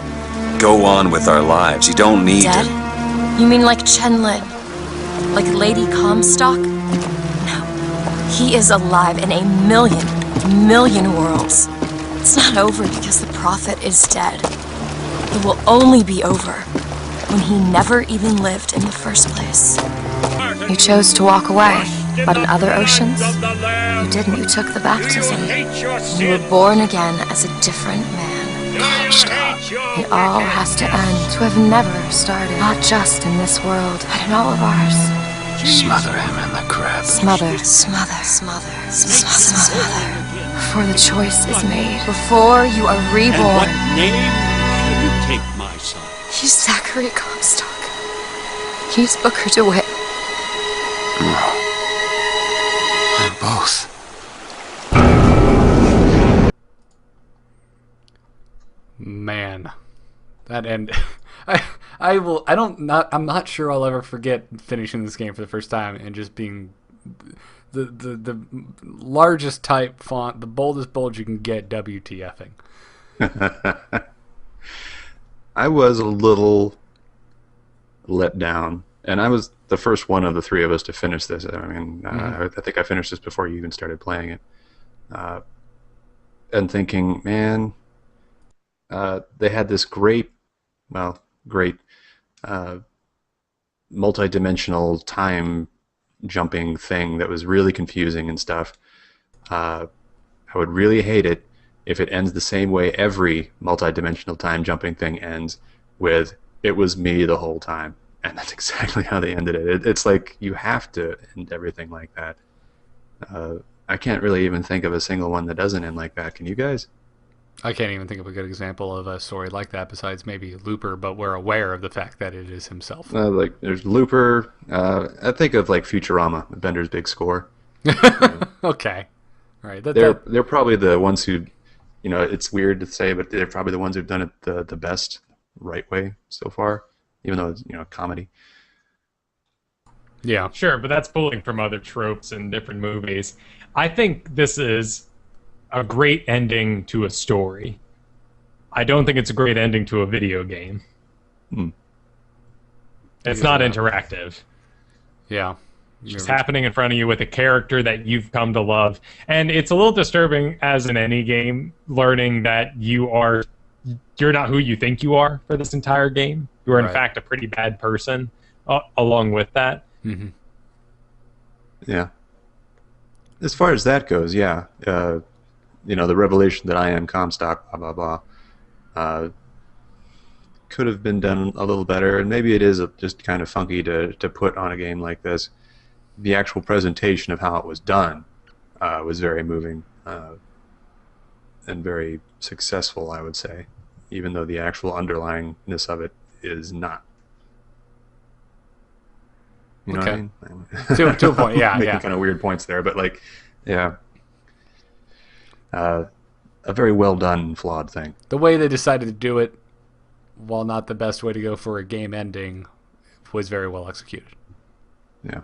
go on with our lives. You don't need Dead? to... You mean like Chen Lin? Like Lady Comstock? No. He is alive in a million worlds. It's not over because the Prophet is dead. It will only be over when he never even lived in the first place. You chose to walk away, but in other oceans, you didn't. You took the baptism. You were born again as a different man. Comstock. It all has to end, to have never started. Not just in this world, but in all of ours. Smother him in the crab. Smother. Before the choice is made. Before you are reborn. Name shall you take my son? He's Zachary Comstock. He's Booker DeWitt. No. They're both. Man, that end. I'm not sure I'll ever forget finishing this game for the first time and just being the largest type font, the boldest bold you can get, WTFing. I was a little let down, and I was the first one of the three of us to finish this. I mean, I think I finished this before you even started playing it, and thinking, man, they had this great multi-dimensional time jumping thing that was really confusing and stuff. I would really hate it if it ends the same way every multi-dimensional time jumping thing ends, with "it was me the whole time," and that's exactly how they ended it. It's like you have to end everything like that. I can't really even think of a single one that doesn't end like that. Can you guys? I can't even think of a good example of a story like that besides maybe Looper, but we're aware of the fact that it is himself. Like there's Looper. I think of like Futurama, Bender's Big Score. Okay, right. They're probably the ones who, it's weird to say, but they're probably the ones who've done it the best, right way so far, even though it's comedy. Yeah, Sure, but that's pulling from other tropes in different movies. I think this is a great ending to a story. I don't think it's a great ending to a video game. It's not interactive. Yeah. It's just happening in front of you with a character that you've come to love. And it's a little disturbing, as in any game, learning that you're not who you think you are for this entire game. You are, in fact, a pretty bad person along with that. Mm-hmm. Yeah. As far as that goes, yeah. The revelation that I am Comstock, blah, blah, blah, could have been done a little better, and maybe it is just kind of funky to put on a game like this. The actual presentation of how it was done was very moving and very successful, I would say, even though the actual underlyingness of it is not. You know what I mean? To a point, yeah. Making kind of weird points there, but yeah. A very well done, flawed thing. The way they decided to do it, while not the best way to go for a game ending, was very well executed. Yeah,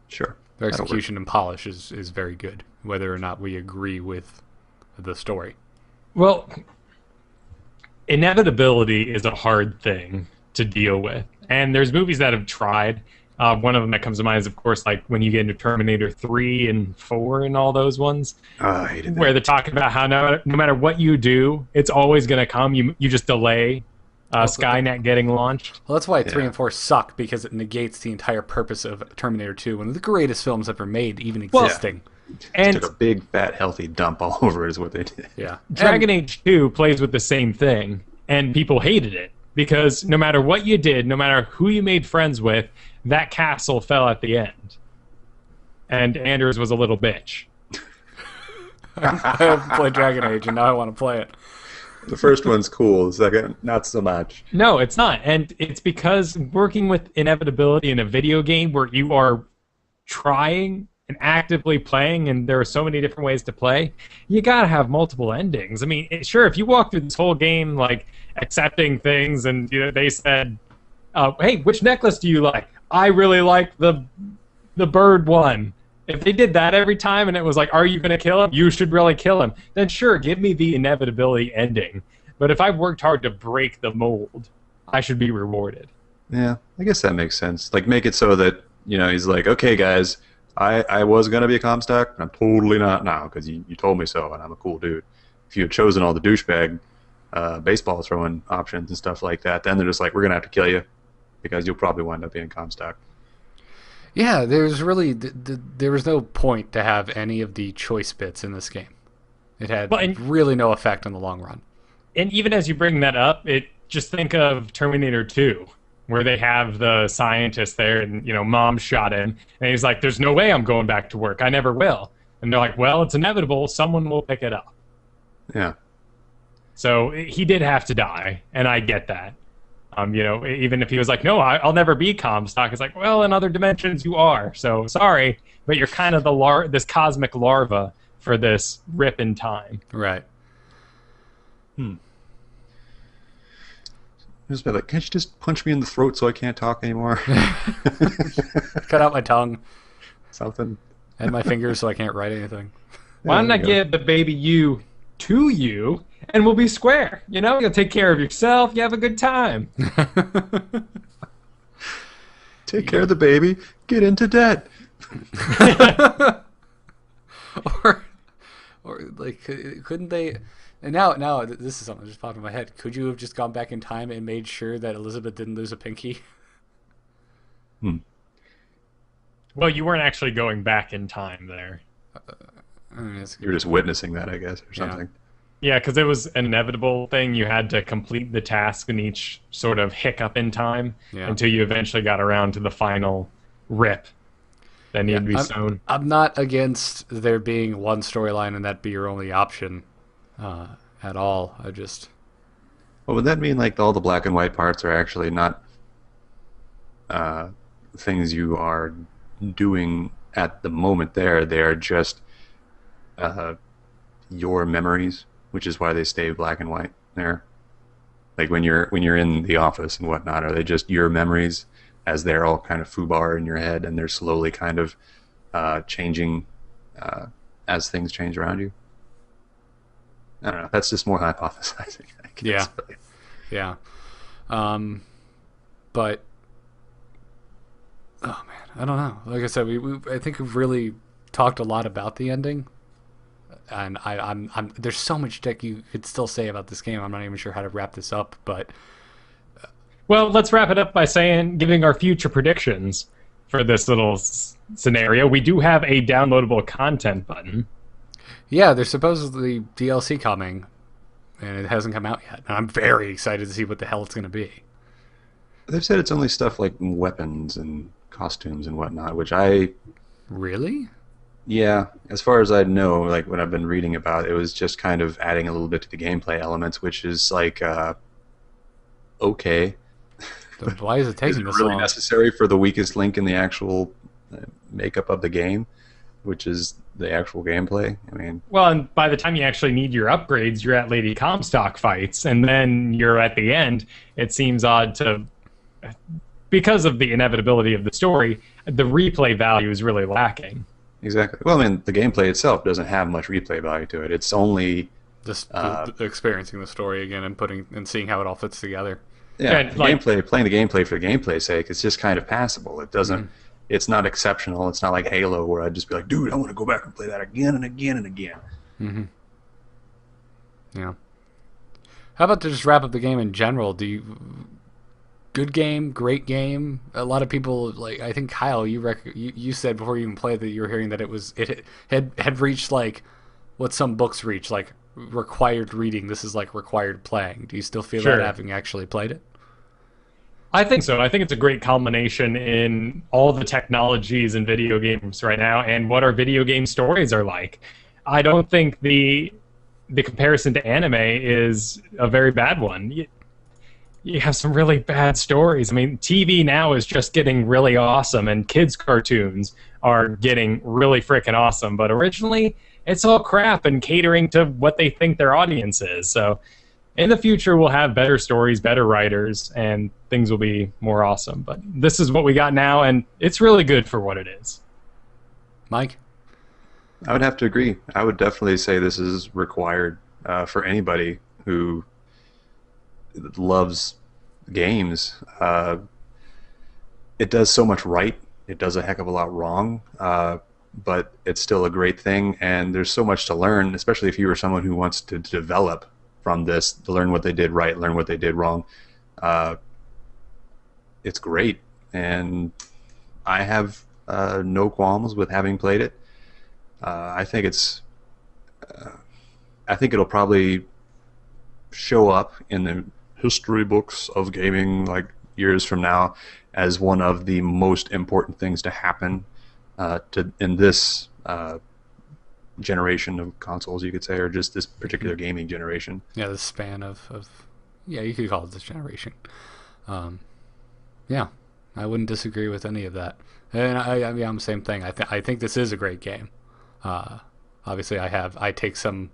sure. Their execution and polish is very good, whether or not we agree with the story. Well, inevitability is a hard thing to deal with. And there's movies that have tried. One of them that comes to mind is, of course, like when you get into Terminator 3 and 4 and all those ones. Oh, I hated that. Where they're talking about how no matter what you do, it's always going to come. You just delay Skynet getting launched. Well, that's why 3 and 4 suck, because it negates the entire purpose of Terminator 2, one of the greatest films ever made, even existing. And took a big, fat, healthy dump all over it is what they did. Yeah. Dragon Age 2 plays with the same thing, and people hated it. Because no matter what you did, no matter who you made friends with, that castle fell at the end. And Anders was a little bitch. I haven't played Dragon Age, and now I want to play it. The first one's cool. The second, not so much. No, it's not. And it's because working with inevitability in a video game where you are trying and actively playing, and there are so many different ways to play, you gotta have multiple endings. I mean, sure, if you walk through this whole game, like, accepting things, and they said, hey, which necklace do you like? I really like the bird one. If they did that every time and it was like, are you going to kill him? You should really kill him. Then sure, give me the inevitability ending. But if I've worked hard to break the mold, I should be rewarded. Yeah, I guess that makes sense. Like, make it so that, he's like, okay, guys, I was going to be a Comstock, but I'm totally not now because you told me so, and I'm a cool dude. If you had chosen all the douchebag baseball throwing options and stuff like that, then they're just like, we're going to have to kill you because you'll probably wind up being Comstock. Yeah, there's really there was no point to have any of the choice bits in this game. It had really no effect in the long run. And even as you bring that up, just think of Terminator 2, where they have the scientist there, and mom shot him, and he's like, "There's no way I'm going back to work. I never will." And they're like, "Well, it's inevitable. Someone will pick it up." Yeah. So he did have to die, and I get that. Even if he was like, no, I'll never be Comstock, it's like, well, in other dimensions you are. So sorry, but you're kind of this cosmic larva for this rip in time. Right. Just be like, can't you just punch me in the throat so I can't talk anymore? Cut out my tongue. Something. And my fingers so I can't write anything. Why don't I give the baby you to you, and we'll be square? You'll take care of yourself. You have a good time. Take care of the baby. Get into debt. or like, couldn't they? And now this is something that just popped in my head. Could you have just gone back in time and made sure that Elizabeth didn't lose a pinky? Well, you weren't actually going back in time there. You were just witnessing that, I guess, or something. Yeah, because it was an inevitable thing. You had to complete the task in each sort of hiccup in time until you eventually got around to the final rip that needed to be sewn. I'm not against there being one storyline and that be your only option at all. Well, would that mean like all the black and white parts are actually not things you are doing at the moment there? They are just your memories, which is why they stay black and white there. Like when you're in the office and whatnot, are they just your memories as they're all kind of foobar in your head and they're slowly kind of changing as things change around you? I don't know. That's just more hypothesizing, I guess. Yeah. But oh man, I don't know. Like I said, I think we've really talked a lot about the ending. And I'm there's so much that you could still say about this game. I'm not even sure how to wrap this up, but well, let's wrap it up by giving our future predictions for this little scenario. We do have a downloadable content button. Yeah, there's supposedly DLC coming, and it hasn't come out yet. And I'm very excited to see what the hell it's going to be. They've said it's only stuff like weapons and costumes and whatnot, which Really? Yeah, as far as I know, like what I've been reading about, it was just kind of adding a little bit to the gameplay elements, which is like, okay. Why is it taking this really long? Necessary for the weakest link in the actual makeup of the game, which is the actual gameplay? I mean, well, and by the time you actually need your upgrades, you're at Lady Comstock fights, and then you're at the end. It seems odd because of the inevitability of the story, the replay value is really lacking. Exactly. Well, I mean, the gameplay itself doesn't have much replay value to it. It's only just experiencing the story again and seeing how it all fits together. Yeah, And, like, playing the gameplay for the gameplay's sake, it's just kind of passable. It doesn't. It's not exceptional. It's not like Halo where I'd just be like, dude, I want to go back and play that again and again and again. Mm-hmm. Yeah. How about to just wrap up the game in general? Good game, great game. A lot of people, like, I think Kyle, you said before you even played that you were hearing that it had reached like what some books reach, like required reading. This is like required playing. Do you still feel that having actually played it? I think so. I think it's a great culmination in all the technologies in video games right now and what our video game stories are like. I don't think the comparison to anime is a very bad one. You have some really bad stories. I mean, TV now is just getting really awesome, and kids' cartoons are getting really freaking awesome. But originally, it's all crap and catering to what they think their audience is. So in the future, we'll have better stories, better writers, and things will be more awesome. But this is what we got now, and it's really good for what it is. Mike? I would have to agree. I would definitely say this is required for anybody who loves games. It does so much right. It does a heck of a lot wrong, but it's still a great thing, and there's so much to learn, especially if you are someone who wants to develop from this, to learn what they did right, learn what they did wrong. It's great, and I have no qualms with having played it. I think it'll probably show up in the history books of gaming like years from now as one of the most important things to happen in this generation of consoles, you could say, or just this particular gaming generation. Yeah, the span of yeah, you could call it this generation. Yeah, I wouldn't disagree with any of that. And I'm the same thing. I think this is a great game. Obviously, I take some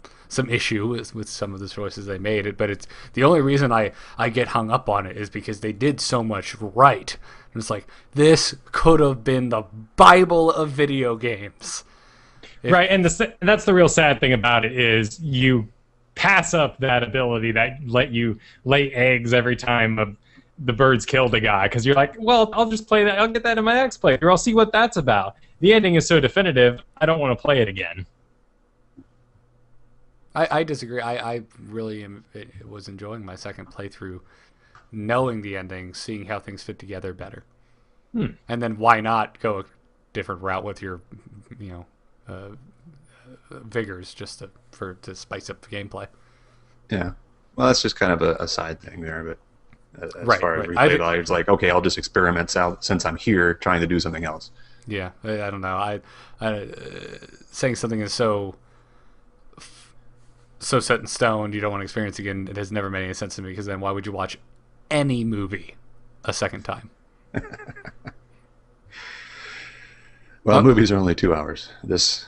issue with some of the choices they made, but it's the only reason I get hung up on it is because they did so much right. And it's like, this could have been the Bible of video games. Right, and that's the real sad thing about it is you pass up that ability that let you lay eggs every time the birds killed a guy, because you're like, well, I'll just play that. I'll get that in my next playthrough. I'll see what that's about. The ending is so definitive, I don't want to play it again. I disagree. I really was enjoying my second playthrough, knowing the ending, seeing how things fit together better. And then why not go a different route with your, vigors just to spice up the gameplay. Yeah. Well, that's just kind of a side thing there, but as far as replay value, it's like, okay, I'll just experiment out since I'm here trying to do something else. Yeah, I don't know. I saying something is so set in stone, you don't want to experience again, it has never made any sense to me, because then why would you watch any movie a second time? Well, movies are only 2 hours. This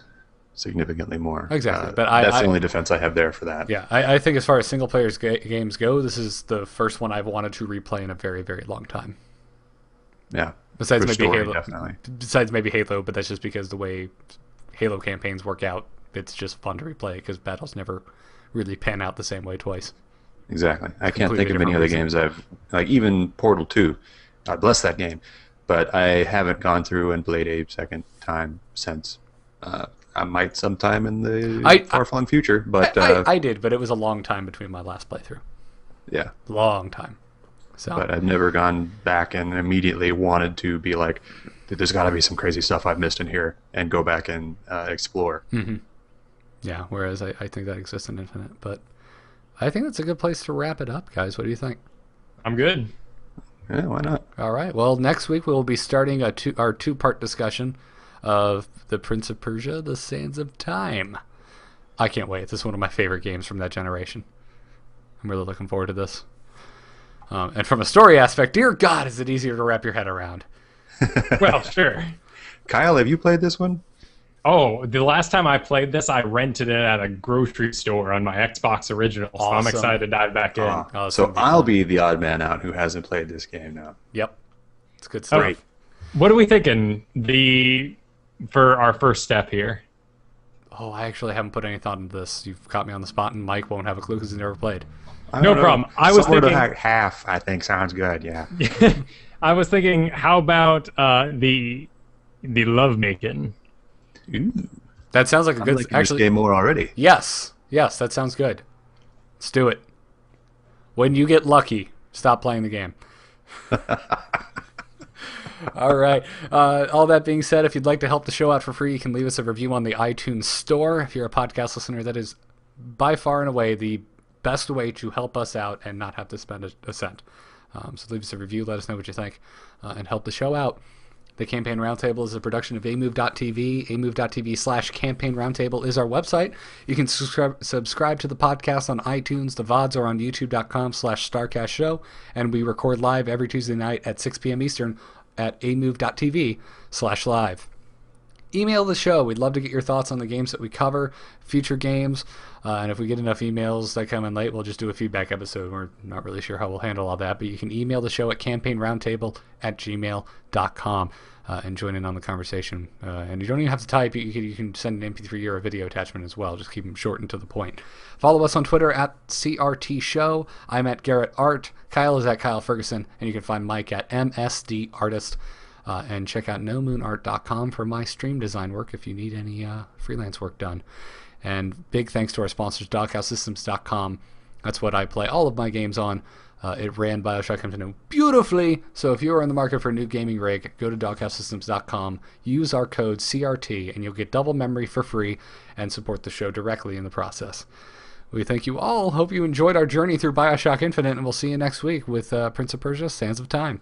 significantly more. Exactly, but that's the only defense I have there for that. Yeah, I think as far as single player games go, this is the first one I've wanted to replay in a very, very long time. Yeah. Besides maybe story, Halo. Definitely. Besides maybe Halo, but that's just because the way Halo campaigns work out, it's just fun to replay because battles never really pan out the same way twice. Exactly. I can't think of any other games even Portal 2. God bless that game. But I haven't gone through and played a second time since. I might sometime in the far-flung future, but I did, but it was a long time between my last playthrough. Yeah. Long time. So. But I've never gone back and immediately wanted to be like, there's got to be some crazy stuff I've missed in here, and go back and explore. Mm-hmm. Yeah, whereas I think that exists in Infinite. But I think that's a good place to wrap it up, guys. What do you think? I'm good. Yeah, why not? All right. Well, next week we will be starting our two-part discussion of The Prince of Persia, The Sands of Time. I can't wait. This is one of my favorite games from that generation. I'm really looking forward to this. And from a story aspect, dear God, is it easier to wrap your head around. Well, sure. Kyle, have you played this one? Oh, the last time I played this, I rented it at a grocery store on my Xbox original, so Awesome. I'm excited to dive back in. So I'll be the odd man out who hasn't played this game now. Yep. It's good stuff. Right. What are we thinking for our first step here? Oh, I actually haven't put any thought into this. You've caught me on the spot, and Mike won't have a clue because he's never played. No problem. I was Somewhere thinking to half, I think, sounds good. Yeah. I was thinking, how about the lovemaking? That sounds like a good. Actually, this game more already. Yes, that sounds good. Let's do it. When you get lucky, stop playing the game. All right. All that being said, if you'd like to help the show out for free, you can leave us a review on the iTunes Store. If you're a podcast listener, that is by far and away the best way to help us out and not have to spend a cent. So leave us a review, let us know what you think, and help the show out. The Campaign Roundtable is a production of amove.tv. amove.tv/Campaign Roundtable is our website. You can subscribe to the podcast on iTunes, the VODs are on youtube.com/StarcastShow, and we record live every Tuesday night at 6 p.m. Eastern at amove.tv/live. Email the show. We'd love to get your thoughts on the games that we cover, future games, and if we get enough emails that come in late, we'll just do a feedback episode. We're not really sure how we'll handle all that, but you can email the show at campaignroundtable@gmail.com and join in on the conversation. And you don't even have to type. You can send an MP3 or a video attachment as well. Just keep them short and to the point. Follow us on Twitter at CRT Show. I'm at Garrett Art. Kyle is at Kyle Ferguson, and you can find Mike at MSD Artist. And check out nomoonart.com for my stream design work if you need any freelance work done. And big thanks to our sponsors, DogHouseSystems.com. That's what I play all of my games on. It ran BioShock Infinite beautifully. So if you are in the market for a new gaming rig, go to DogHouseSystems.com, use our code CRT, and you'll get double memory for free and support the show directly in the process. We thank you all. Hope you enjoyed our journey through BioShock Infinite, and we'll see you next week with Prince of Persia: Sands of Time.